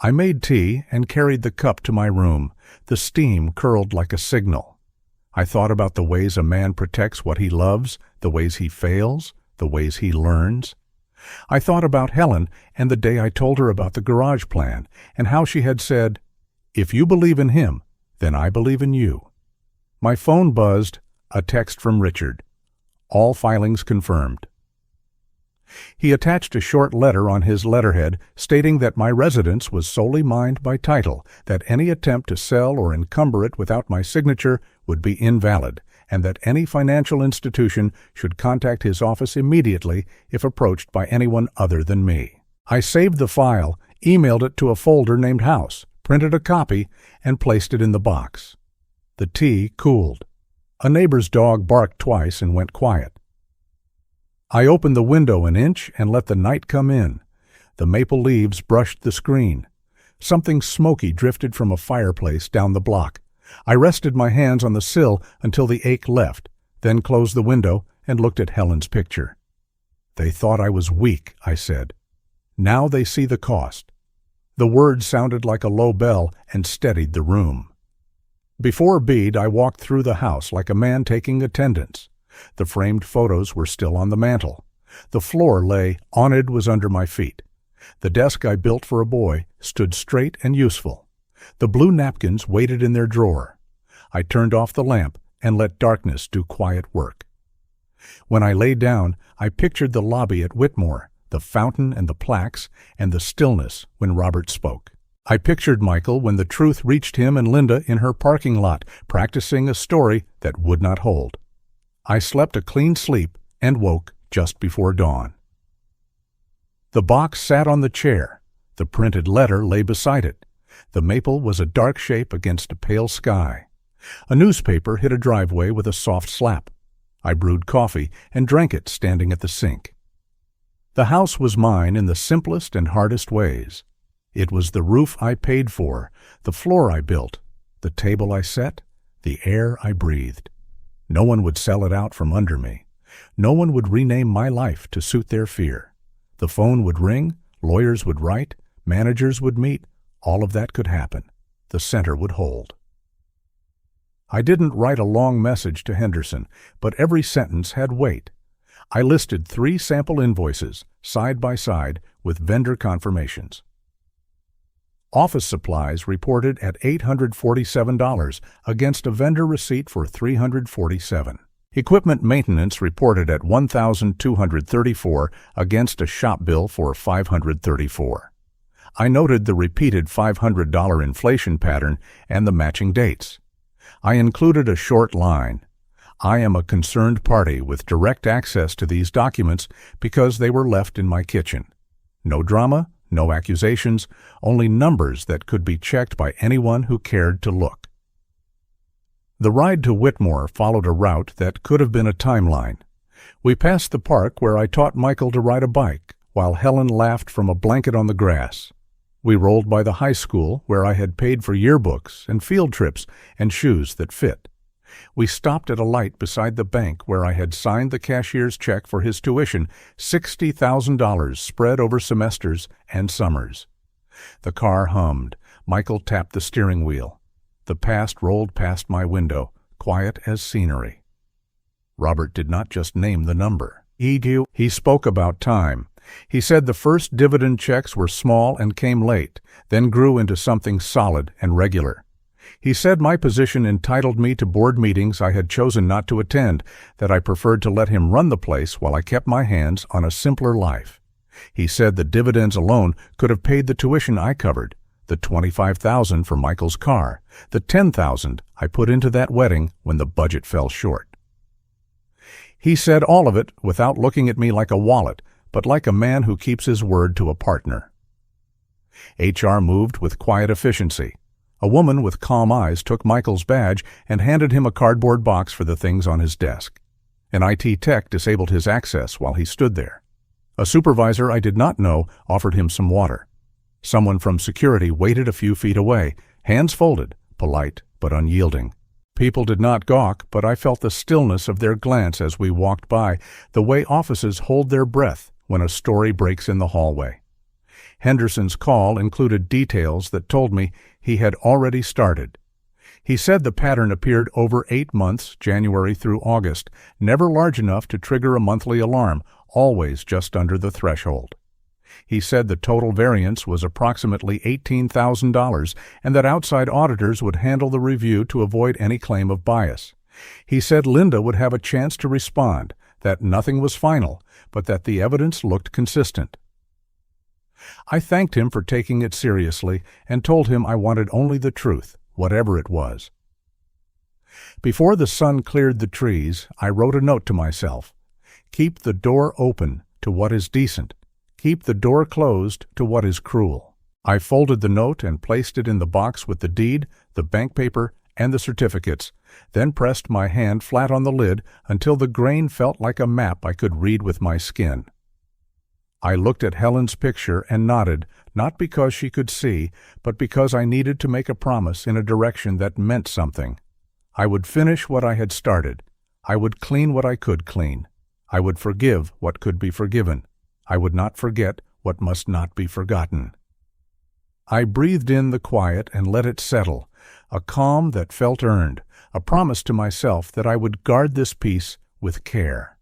I made tea and carried the cup to my room. The steam curled like a signal. I thought about the ways a man protects what he loves, the ways he fails, the ways he learns. I thought about Helen and the day I told her about the garage plan and how she had said, "If you believe in him, then I believe in you." My phone buzzed, a text from Richard. All filings confirmed. He attached a short letter on his letterhead stating that my residence was solely mine by title, that any attempt to sell or encumber it without my signature would be invalid, and that any financial institution should contact his office immediately if approached by anyone other than me. I saved the file, emailed it to a folder named House, printed a copy, and placed it in the box. The tea cooled. A neighbor's dog barked twice and went quiet. I opened the window an inch and let the night come in. The maple leaves brushed the screen. Something smoky drifted from a fireplace down the block. I rested my hands on the sill until the ache left, then closed the window and looked at Helen's picture. "They thought I was weak," I said. "Now they see the cost." The words sounded like a low bell and steadied the room. Before Bede, I walked through the house like a man taking attendance. The framed photos were still on the mantel. The floor lay on it was under my feet. The desk I built for a boy stood straight and useful. The blue napkins waited in their drawer. I turned off the lamp and let darkness do quiet work. When I lay down, I pictured the lobby at Whitmore, the fountain and the plaques, and the stillness when Robert spoke. I pictured Michael when the truth reached him and Linda in her parking lot, practicing a story that would not hold. I slept a clean sleep and woke just before dawn. The box sat on the chair. The printed letter lay beside it. The maple was a dark shape against a pale sky. A newspaper hit a driveway with a soft slap. I brewed coffee and drank it standing at the sink. The house was mine in the simplest and hardest ways. It was the roof I paid for, the floor I built, the table I set, the air I breathed. No one would sell it out from under me. No one would rename my life to suit their fear. The phone would ring, lawyers would write, managers would meet. All of that could happen. The center would hold. I didn't write a long message to Henderson, but every sentence had weight. I listed 3 sample invoices, side by side, with vendor confirmations. Office supplies reported at $847 against a vendor receipt for $347. Equipment maintenance reported at $1,234 against a shop bill for $534. I noted the repeated $500 inflation pattern and the matching dates. I included a short line. I am a concerned party with direct access to these documents because they were left in my kitchen. No drama, no accusations, only numbers that could be checked by anyone who cared to look. The ride to Whitmore followed a route that could have been a timeline. We passed the park where I taught Michael to ride a bike, while Helen laughed from a blanket on the grass. We rolled by the high school where I had paid for yearbooks and field trips and shoes that fit. We stopped at a light beside the bank where I had signed the cashier's check for his tuition, $60,000 spread over semesters and summers. The car hummed. Michael tapped the steering wheel. The past rolled past my window, quiet as scenery. Robert did not just name the number. He spoke about time. He said the first dividend checks were small and came late, then grew into something solid and regular. He said my position entitled me to board meetings I had chosen not to attend, that I preferred to let him run the place while I kept my hands on a simpler life. He said the dividends alone could have paid the tuition I covered, the $25,000 for Michael's car, the $10,000 I put into that wedding when the budget fell short. He said all of it without looking at me like a wallet, but like a man who keeps his word to a partner. HR moved with quiet efficiency. A woman with calm eyes took Michael's badge and handed him a cardboard box for the things on his desk. An IT tech disabled his access while he stood there. A supervisor I did not know offered him some water. Someone from security waited a few feet away, hands folded, polite but unyielding. People did not gawk, but I felt the stillness of their glance as we walked by, the way offices hold their breath when a story breaks in the hallway. Henderson's call included details that told me he had already started. He said the pattern appeared over 8 months, January through August, never large enough to trigger a monthly alarm, always just under the threshold. He said the total variance was approximately $18,000 and that outside auditors would handle the review to avoid any claim of bias. He said Linda would have a chance to respond, that nothing was final, but that the evidence looked consistent. I thanked him for taking it seriously and told him I wanted only the truth, whatever it was. Before the sun cleared the trees, I wrote a note to myself. Keep the door open to what is decent. Keep the door closed to what is cruel. I folded the note and placed it in the box with the deed, the bank paper, and the certificates, then pressed my hand flat on the lid until the grain felt like a map I could read with my skin. I looked at Helen's picture and nodded, not because she could see, but because I needed to make a promise in a direction that meant something. I would finish what I had started. I would clean what I could clean. I would forgive what could be forgiven. I would not forget what must not be forgotten. I breathed in the quiet and let it settle, a calm that felt earned, a promise to myself that I would guard this peace with care.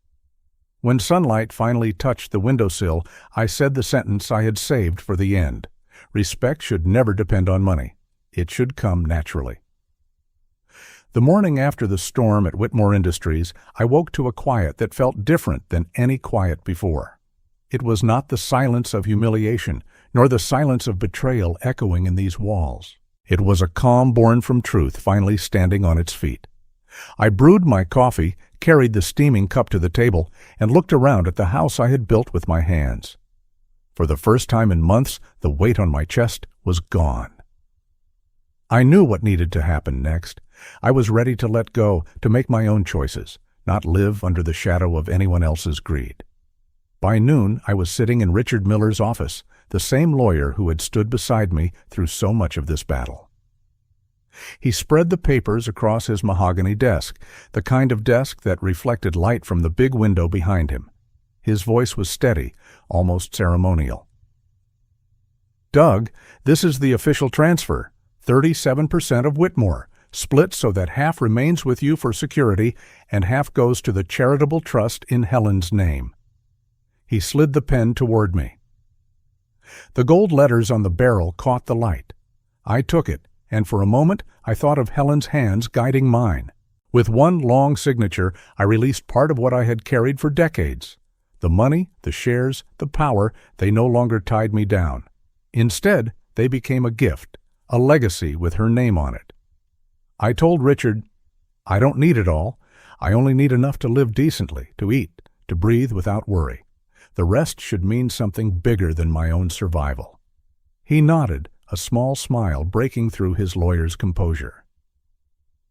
When sunlight finally touched the windowsill, I said the sentence I had saved for the end. Respect should never depend on money. It should come naturally. The morning after the storm at Whitmore Industries, I woke to a quiet that felt different than any quiet before. It was not the silence of humiliation, nor the silence of betrayal echoing in these walls. It was a calm born from truth finally standing on its feet. I brewed my coffee, carried the steaming cup to the table, and looked around at the house I had built with my hands. For the first time in months, the weight on my chest was gone. I knew what needed to happen next. I was ready to let go, to make my own choices, not live under the shadow of anyone else's greed. By noon, I was sitting in Richard Miller's office, the same lawyer who had stood beside me through so much of this battle. He spread the papers across his mahogany desk, the kind of desk that reflected light from the big window behind him. His voice was steady, almost ceremonial. "Doug, this is the official transfer. 37% of Whitmore, split so that half remains with you for security and half goes to the charitable trust in Helen's name." He slid the pen toward me. The gold letters on the barrel caught the light. I took it, and for a moment I thought of Helen's hands guiding mine. With one long signature, I released part of what I had carried for decades. The money, the shares, the power, they no longer tied me down. Instead, they became a gift, a legacy with her name on it. I told Richard, "I don't need it all. I only need enough to live decently, to eat, to breathe without worry. The rest should mean something bigger than my own survival." He nodded, a small smile breaking through his lawyer's composure.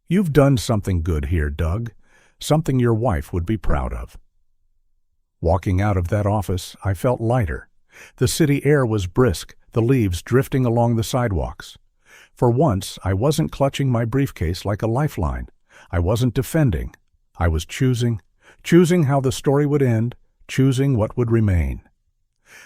"You've done something good here, Doug, something your wife would be proud of." Walking out of that office, I felt lighter. The city air was brisk, the leaves drifting along the sidewalks. For once, I wasn't clutching my briefcase like a lifeline. I wasn't defending. I was choosing how the story would end, choosing what would remain.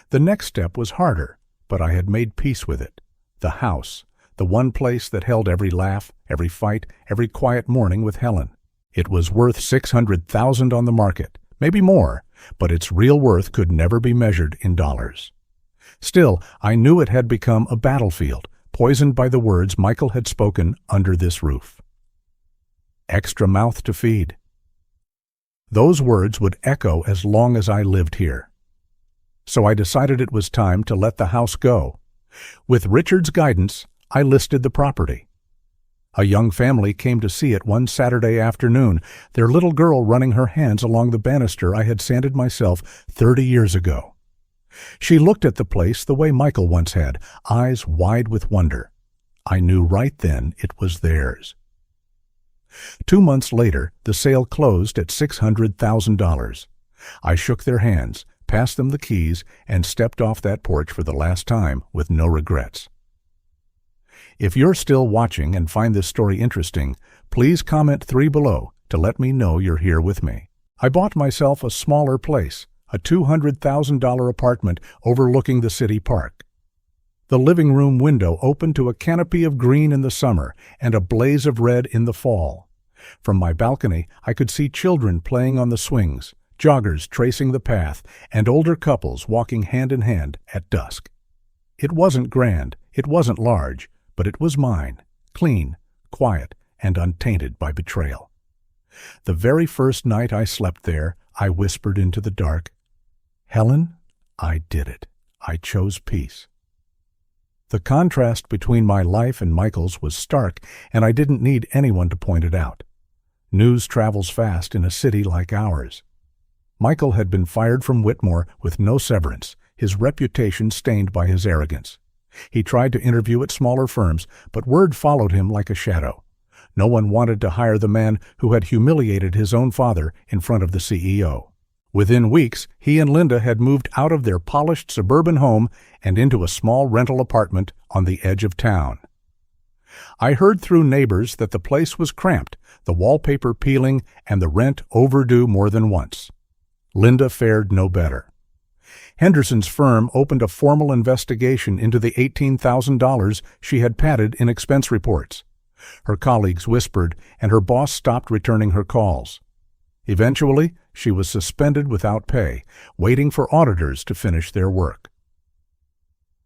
The next step was harder, but I had made peace with it. The house, the one place that held every laugh, every fight, every quiet morning with Helen. It was worth $600,000 on the market, maybe more, but its real worth could never be measured in dollars. Still, I knew it had become a battlefield, poisoned by the words Michael had spoken under this roof. Extra mouth to feed. Those words would echo as long as I lived here. So I decided it was time to let the house go. With Richard's guidance, I listed the property. A young family came to see it one Saturday afternoon, their little girl running her hands along the banister I had sanded myself 30 years ago. She looked at the place the way Michael once had, eyes wide with wonder. I knew right then it was theirs. 2 months later, the sale closed at $600,000. I shook their hands, passed them the keys, and stepped off that porch for the last time with no regrets. If you're still watching and find this story interesting, please comment 3 below to let me know you're here with me. I bought myself a smaller place, a $200,000 apartment overlooking the city park. The living room window opened to a canopy of green in the summer and a blaze of red in the fall. From my balcony, I could see children playing on the swings, joggers tracing the path, and older couples walking hand in hand at dusk. It wasn't grand, it wasn't large, but it was mine, clean, quiet, and untainted by betrayal. The very first night I slept there, I whispered into the dark, "Helen, I did it. I chose peace." The contrast between my life and Michael's was stark, and I didn't need anyone to point it out. News travels fast in a city like ours. Michael had been fired from Whitmore with no severance, his reputation stained by his arrogance. He tried to interview at smaller firms, but word followed him like a shadow. No one wanted to hire the man who had humiliated his own father in front of the CEO. Within weeks, he and Linda had moved out of their polished suburban home and into a small rental apartment on the edge of town. I heard through neighbors that the place was cramped, the wallpaper peeling, and the rent overdue more than once. Linda fared no better. Henderson's firm opened a formal investigation into the $18,000 she had padded in expense reports. Her colleagues whispered, and her boss stopped returning her calls. Eventually, she was suspended without pay, waiting for auditors to finish their work.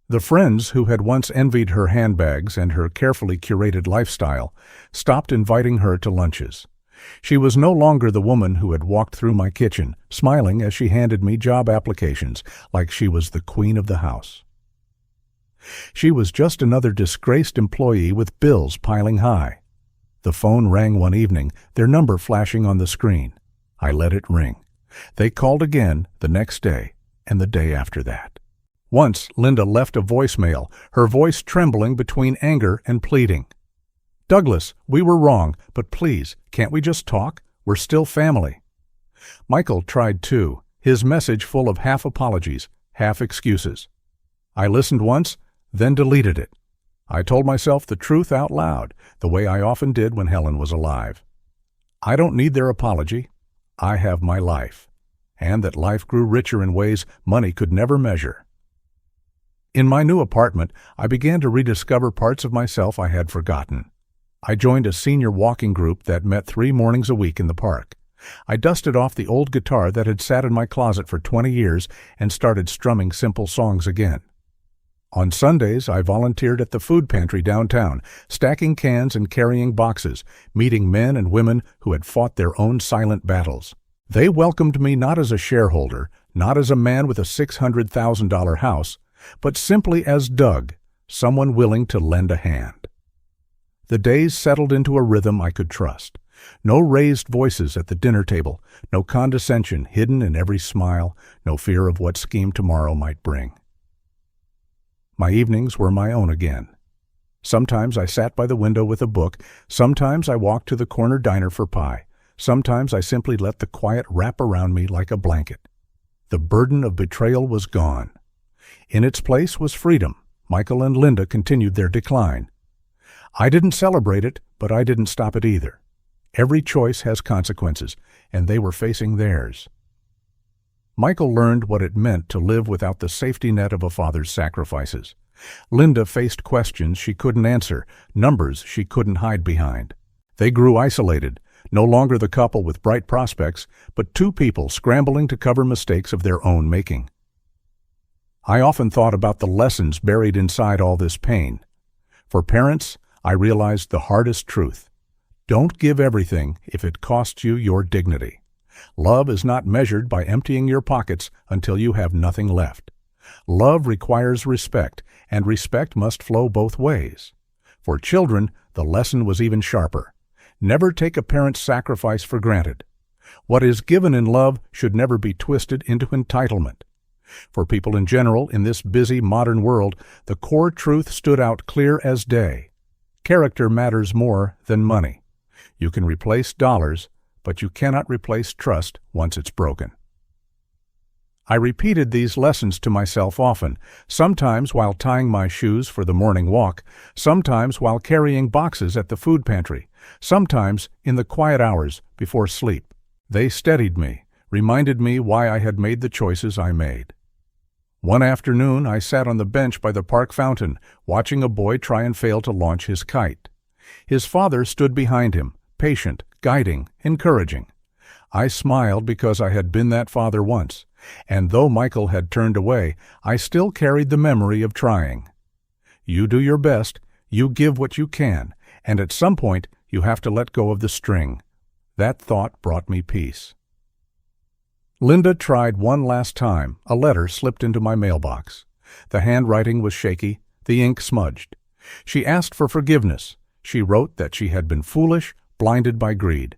The friends who had once envied her handbags and her carefully curated lifestyle stopped inviting her to lunches. She was no longer the woman who had walked through my kitchen, smiling as she handed me job applications like she was the queen of the house. She was just another disgraced employee with bills piling high. The phone rang one evening, their number flashing on the screen. I let it ring. They called again the next day and the day after that. Once, Linda left a voicemail, her voice trembling between anger and pleading. "Douglas, we were wrong, but please, can't we just talk? We're still family." Michael tried too, his message full of half apologies, half excuses. I listened once, then deleted it. I told myself the truth out loud, the way I often did when Helen was alive. I don't need their apology. I have my life, and that life grew richer in ways money could never measure. In my new apartment, I began to rediscover parts of myself I had forgotten. I joined a senior walking group that met 3 mornings a week in the park. I dusted off the old guitar that had sat in my closet for 20 years and started strumming simple songs again. On Sundays, I volunteered at the food pantry downtown, stacking cans and carrying boxes, meeting men and women who had fought their own silent battles. They welcomed me not as a shareholder, not as a man with a $600,000 house, but simply as Doug, someone willing to lend a hand. The days settled into a rhythm I could trust. No raised voices at the dinner table, no condescension hidden in every smile, no fear of what scheme tomorrow might bring. My evenings were my own again. Sometimes I sat by the window with a book, sometimes I walked to the corner diner for pie, sometimes I simply let the quiet wrap around me like a blanket. The burden of betrayal was gone. In its place was freedom. Michael and Linda continued their decline. I didn't celebrate it, but I didn't stop it either. Every choice has consequences, and they were facing theirs. Michael learned what it meant to live without the safety net of a father's sacrifices. Linda faced questions she couldn't answer, numbers she couldn't hide behind. They grew isolated, no longer the couple with bright prospects, but 2 people scrambling to cover mistakes of their own making. I often thought about the lessons buried inside all this pain. For parents, I realized the hardest truth. Don't give everything if it costs you your dignity. Love is not measured by emptying your pockets until you have nothing left. Love requires respect, and respect must flow both ways. For children, the lesson was even sharper. Never take a parent's sacrifice for granted. What is given in love should never be twisted into entitlement. For people in general, in this busy modern world, the core truth stood out clear as day. Character matters more than money. You can replace dollars, but you cannot replace trust once it's broken. I repeated these lessons to myself often, sometimes while tying my shoes for the morning walk, sometimes while carrying boxes at the food pantry, sometimes in the quiet hours before sleep. They steadied me, reminded me why I had made the choices I made. One afternoon, I sat on the bench by the park fountain, watching a boy try and fail to launch his kite. His father stood behind him, patient, guiding, encouraging. I smiled because I had been that father once, and though Michael had turned away, I still carried the memory of trying. You do your best, you give what you can, and at some point you have to let go of the string. That thought brought me peace. Linda tried one last time. A letter slipped into my mailbox. The handwriting was shaky, the ink smudged. She asked for forgiveness. She wrote that she had been foolish, blinded by greed.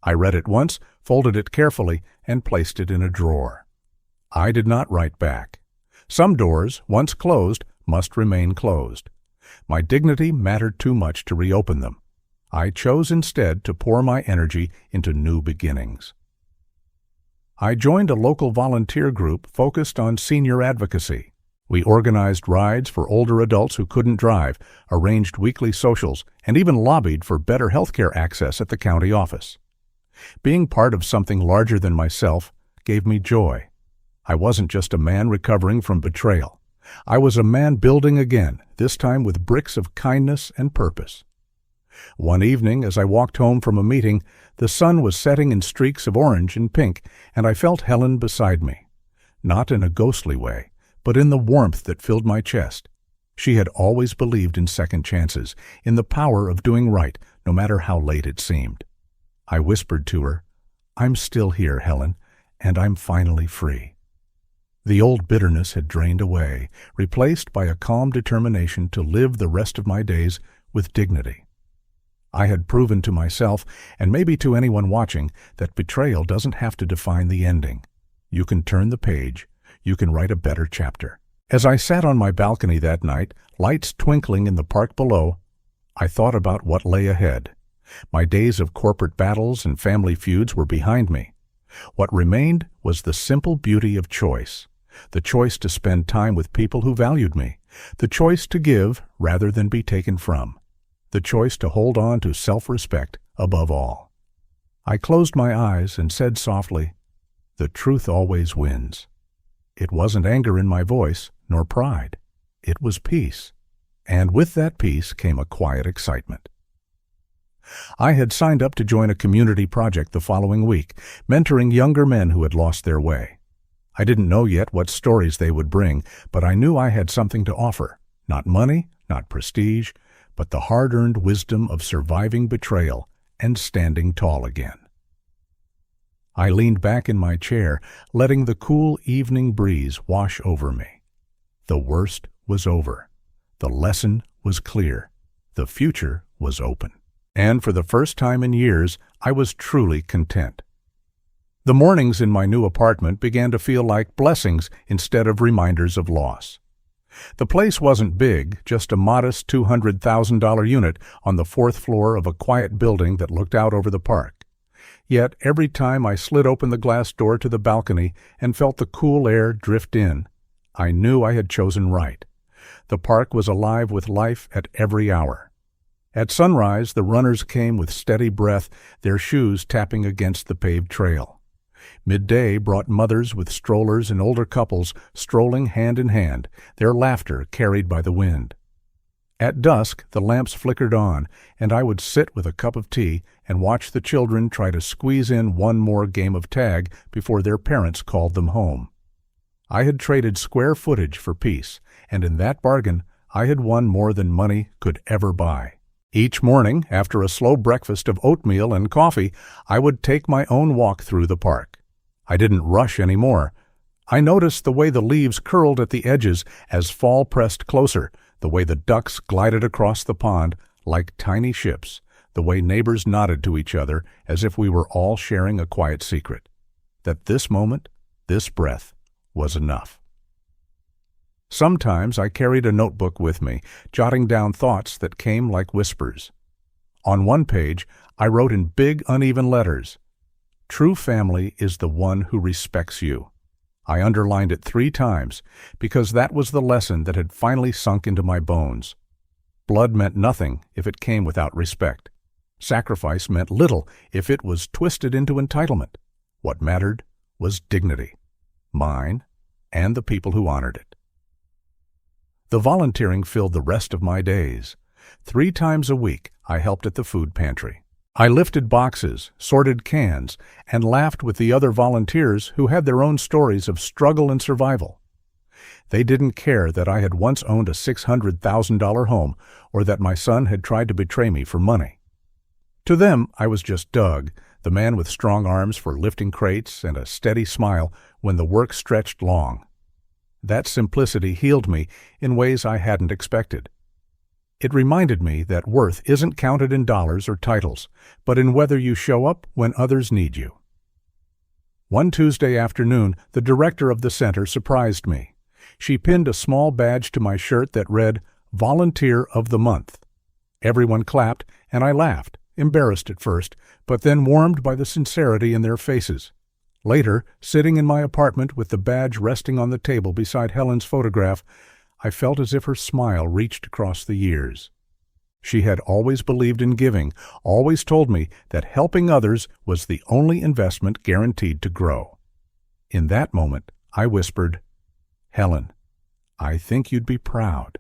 I read it once, folded it carefully, and placed it in a drawer. I did not write back. Some doors, once closed, must remain closed. My dignity mattered too much to reopen them. I chose instead to pour my energy into new beginnings. I joined a local volunteer group focused on senior advocacy. We organized rides for older adults who couldn't drive, arranged weekly socials, and even lobbied for better healthcare access at the county office. Being part of something larger than myself gave me joy. I wasn't just a man recovering from betrayal. I was a man building again, this time with bricks of kindness and purpose. One evening, as I walked home from a meeting, the sun was setting in streaks of orange and pink, and I felt Helen beside me. Not in a ghostly way, but in the warmth that filled my chest. She had always believed in second chances, in the power of doing right, no matter how late it seemed. I whispered to her, "I'm still here, Helen, and I'm finally free." The old bitterness had drained away, replaced by a calm determination to live the rest of my days with dignity. I had proven to myself, and maybe to anyone watching, that betrayal doesn't have to define the ending. You can turn the page. You can write a better chapter. As I sat on my balcony that night, lights twinkling in the park below, I thought about what lay ahead. My days of corporate battles and family feuds were behind me. What remained was the simple beauty of choice. The choice to spend time with people who valued me. The choice to give rather than be taken from. The choice to hold on to self-respect above all. I closed my eyes and said softly, "The truth always wins." It wasn't anger in my voice, nor pride. It was peace. And with that peace came a quiet excitement. I had signed up to join a community project the following week, mentoring younger men who had lost their way. I didn't know yet what stories they would bring, but I knew I had something to offer. Not money, not prestige, but the hard-earned wisdom of surviving betrayal and standing tall again. I leaned back in my chair, letting the cool evening breeze wash over me. The worst was over. The lesson was clear. The future was open. And for the first time in years, I was truly content. The mornings in my new apartment began to feel like blessings instead of reminders of loss. The place wasn't big, just a modest $200,000 unit on the 4th floor of a quiet building that looked out over the park. Yet every time I slid open the glass door to the balcony and felt the cool air drift in, I knew I had chosen right. The park was alive with life at every hour. At sunrise, the runners came with steady breath, their shoes tapping against the paved trail. Midday brought mothers with strollers and older couples strolling hand in hand, their laughter carried by the wind. At dusk, the lamps flickered on, and I would sit with a cup of tea and watch the children try to squeeze in one more game of tag before their parents called them home. I had traded square footage for peace, and in that bargain, I had won more than money could ever buy. Each morning, after a slow breakfast of oatmeal and coffee, I would take my own walk through the park. I didn't rush anymore. I noticed the way the leaves curled at the edges as fall pressed closer, the way the ducks glided across the pond like tiny ships, the way neighbors nodded to each other as if we were all sharing a quiet secret. That this moment, this breath, was enough. Sometimes I carried a notebook with me, jotting down thoughts that came like whispers. On one page, I wrote in big, uneven letters, "True family is the one who respects you." I underlined it 3 times, because that was the lesson that had finally sunk into my bones. Blood meant nothing if it came without respect. Sacrifice meant little if it was twisted into entitlement. What mattered was dignity, mine and the people who honored it. The volunteering filled the rest of my days. 3 times a week, I helped at the food pantry. I lifted boxes, sorted cans, and laughed with the other volunteers who had their own stories of struggle and survival. They didn't care that I had once owned a $600,000 home or that my son had tried to betray me for money. To them, I was just Doug, the man with strong arms for lifting crates and a steady smile when the work stretched long. That simplicity healed me in ways I hadn't expected. It reminded me that worth isn't counted in dollars or titles, but in whether you show up when others need you. One Tuesday afternoon, the director of the center surprised me. She pinned a small badge to my shirt that read, "Volunteer of the Month." Everyone clapped, and I laughed. embarrassed at first, but then warmed by the sincerity in their faces. Later, sitting in my apartment with the badge resting on the table beside Helen's photograph, I felt as if her smile reached across the years. She had always believed in giving, always told me that helping others was the only investment guaranteed to grow. In that moment, I whispered, "Helen, I think you'd be proud."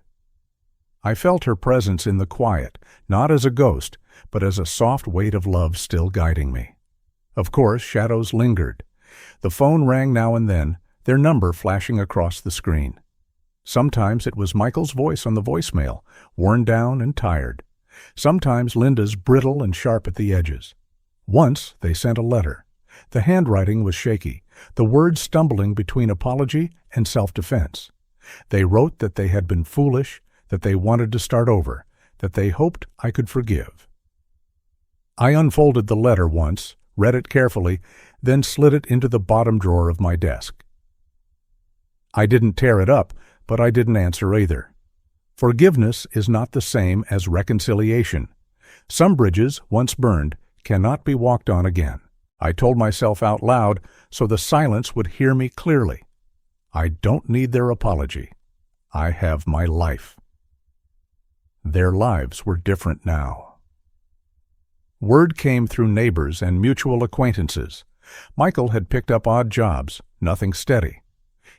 I felt her presence in the quiet, not as a ghost, but as a soft weight of love still guiding me. Of course, shadows lingered. The phone rang now and then, their number flashing across the screen. Sometimes it was Michael's voice on the voicemail, worn down and tired. Sometimes Linda's brittle and sharp at the edges. Once they sent a letter. The handwriting was shaky, the words stumbling between apology and self-defense. They wrote that they had been foolish, that they wanted to start over, that they hoped I could forgive. I unfolded the letter once, read it carefully, then slid it into the bottom drawer of my desk. I didn't tear it up, but I didn't answer either. Forgiveness is not the same as reconciliation. Some bridges, once burned, cannot be walked on again. I told myself out loud so the silence would hear me clearly. I don't need their apology. I have my life. Their lives were different now. Word came through neighbors and mutual acquaintances. Michael had picked up odd jobs, nothing steady.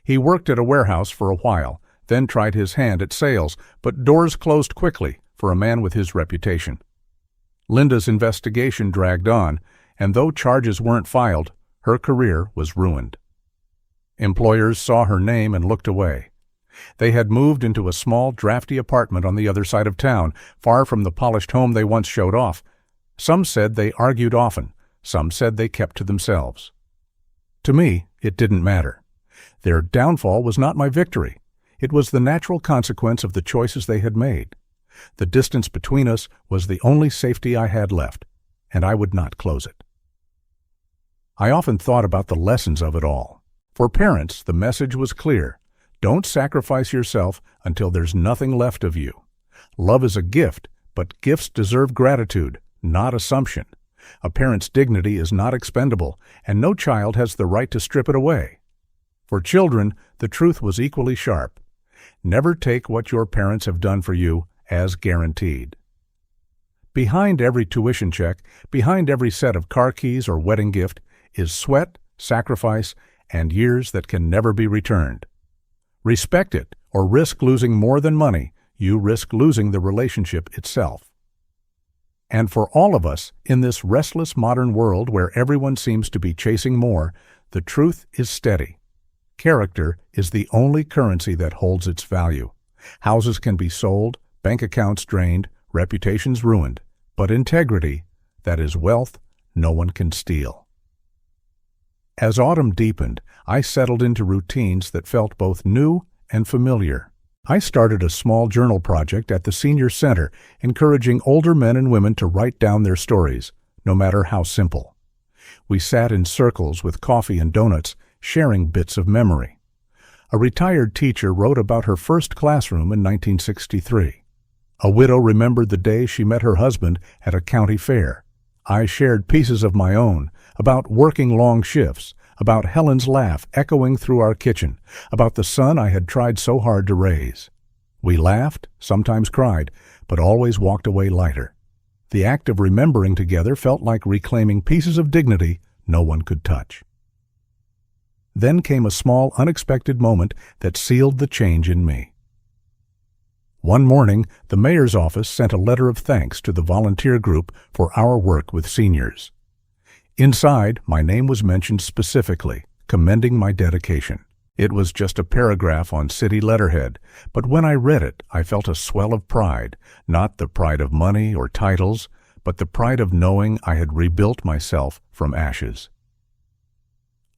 He worked at a warehouse for a while, then tried his hand at sales, but doors closed quickly for a man with his reputation. Linda's investigation dragged on, and though charges weren't filed, her career was ruined. Employers saw her name and looked away. They had moved into a small, drafty apartment on the other side of town, far from the polished home they once showed off. Some said they argued often, some said they kept to themselves. To me, it didn't matter. Their downfall was not my victory. It was the natural consequence of the choices they had made. The distance between us was the only safety I had left, and I would not close it. I often thought about the lessons of it all. For parents, the message was clear. Don't sacrifice yourself until there's nothing left of you. Love is a gift, but gifts deserve gratitude, not assumption. A parent's dignity is not expendable, and no child has the right to strip it away. For children, the truth was equally sharp. Never take what your parents have done for you as guaranteed. Behind every tuition check, behind every set of car keys or wedding gift, is sweat, sacrifice, and years that can never be returned. Respect it, or risk losing more than money. You risk losing the relationship itself. And for all of us, in this restless modern world where everyone seems to be chasing more, the truth is steady. Character is the only currency that holds its value. Houses can be sold, bank accounts drained, reputations ruined, but integrity, that is wealth, no one can steal. As autumn deepened, I settled into routines that felt both new and familiar. I started a small journal project at the senior center, encouraging older men and women to write down their stories, no matter how simple. We sat in circles with coffee and donuts, sharing bits of memory. A retired teacher wrote about her first classroom in 1963. A widow remembered the day she met her husband at a county fair. I shared pieces of my own, about working long shifts, about Helen's laugh echoing through our kitchen, about the son I had tried so hard to raise. We laughed, sometimes cried, but always walked away lighter. The act of remembering together felt like reclaiming pieces of dignity no one could touch. Then came a small, unexpected moment that sealed the change in me. One morning, the mayor's office sent a letter of thanks to the volunteer group for our work with seniors. Inside, my name was mentioned specifically, commending my dedication. It was just a paragraph on city letterhead, but when I read it, I felt a swell of pride, not the pride of money or titles, but the pride of knowing I had rebuilt myself from ashes.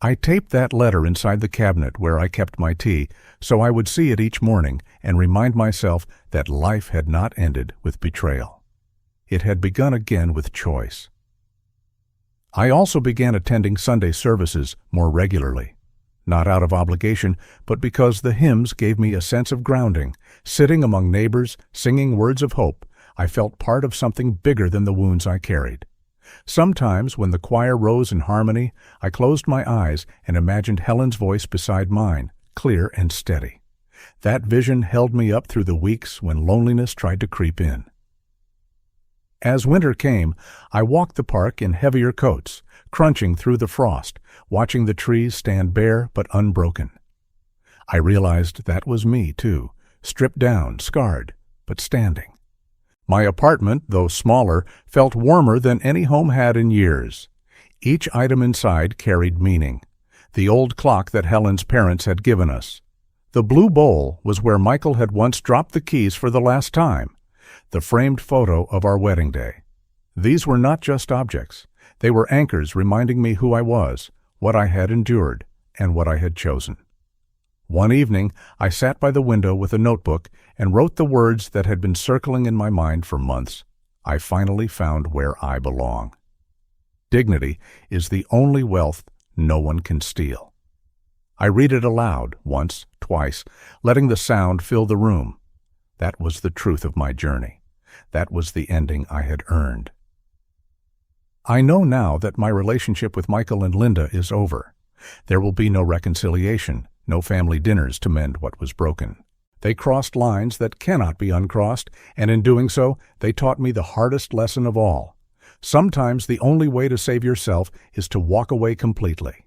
I taped that letter inside the cabinet where I kept my tea, so I would see it each morning and remind myself that life had not ended with betrayal. It had begun again with choice. I also began attending Sunday services more regularly, not out of obligation, but because the hymns gave me a sense of grounding. Sitting among neighbors, singing words of hope, I felt part of something bigger than the wounds I carried. Sometimes, when the choir rose in harmony, I closed my eyes and imagined Helen's voice beside mine, clear and steady. That vision held me up through the weeks when loneliness tried to creep in. As winter came, I walked the park in heavier coats, crunching through the frost, watching the trees stand bare but unbroken. I realized that was me, too, stripped down, scarred, but standing. My apartment, though smaller, felt warmer than any home had in years. Each item inside carried meaning. The old clock that Helen's parents had given us. The blue bowl was where Michael had once dropped the keys for the last time. The framed photo of our wedding day. These were not just objects. They were anchors reminding me who I was, what I had endured, and what I had chosen. One evening, I sat by the window with a notebook and wrote the words that had been circling in my mind for months. I finally found where I belong. Dignity is the only wealth no one can steal. I read it aloud, once, twice, letting the sound fill the room. That was the truth of my journey. That was the ending I had earned. I know now that my relationship with Michael and Linda is over. There will be no reconciliation, no family dinners to mend what was broken. They crossed lines that cannot be uncrossed, and in doing so, they taught me the hardest lesson of all. Sometimes the only way to save yourself is to walk away completely.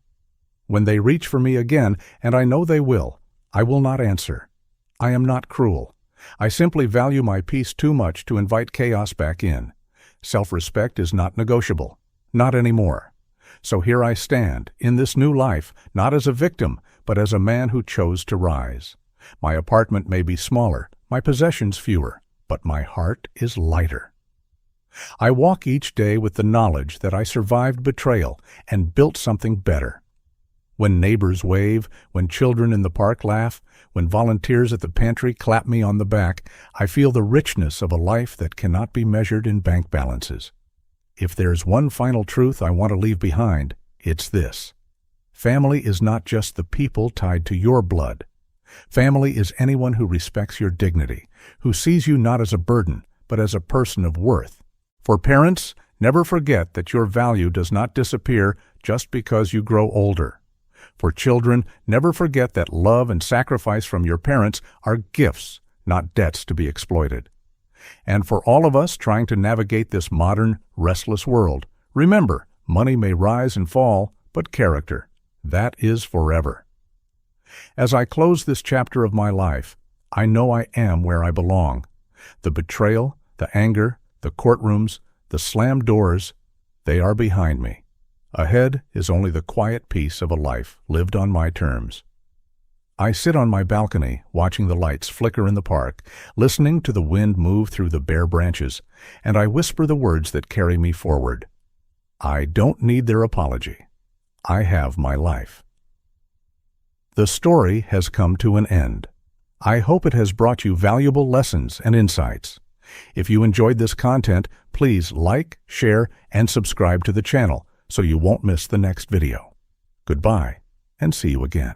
When they reach for me again, and I know they will, I will not answer. I am not cruel. I simply value my peace too much to invite chaos back in. Self-respect is not negotiable. Not anymore. So here I stand, in this new life, not as a victim, but as a man who chose to rise. My apartment may be smaller, my possessions fewer, but my heart is lighter. I walk each day with the knowledge that I survived betrayal and built something better. When neighbors wave, when children in the park laugh, when volunteers at the pantry clap me on the back, I feel the richness of a life that cannot be measured in bank balances. If there's one final truth I want to leave behind, it's this. Family is not just the people tied to your blood. Family is anyone who respects your dignity, who sees you not as a burden, but as a person of worth. For parents, never forget that your value does not disappear just because you grow older. For children, never forget that love and sacrifice from your parents are gifts, not debts to be exploited. And for all of us trying to navigate this modern, restless world, remember, money may rise and fall, but character, that is forever. As I close this chapter of my life, I know I am where I belong. The betrayal, the anger, the courtrooms, the slammed doors, they are behind me. Ahead is only the quiet peace of a life lived on my terms. I sit on my balcony, watching the lights flicker in the park, listening to the wind move through the bare branches, and I whisper the words that carry me forward. I don't need their apology. I have my life. The story has come to an end. I hope it has brought you valuable lessons and insights. If you enjoyed this content, please like, share, and subscribe to the channel so you won't miss the next video. Goodbye, and see you again.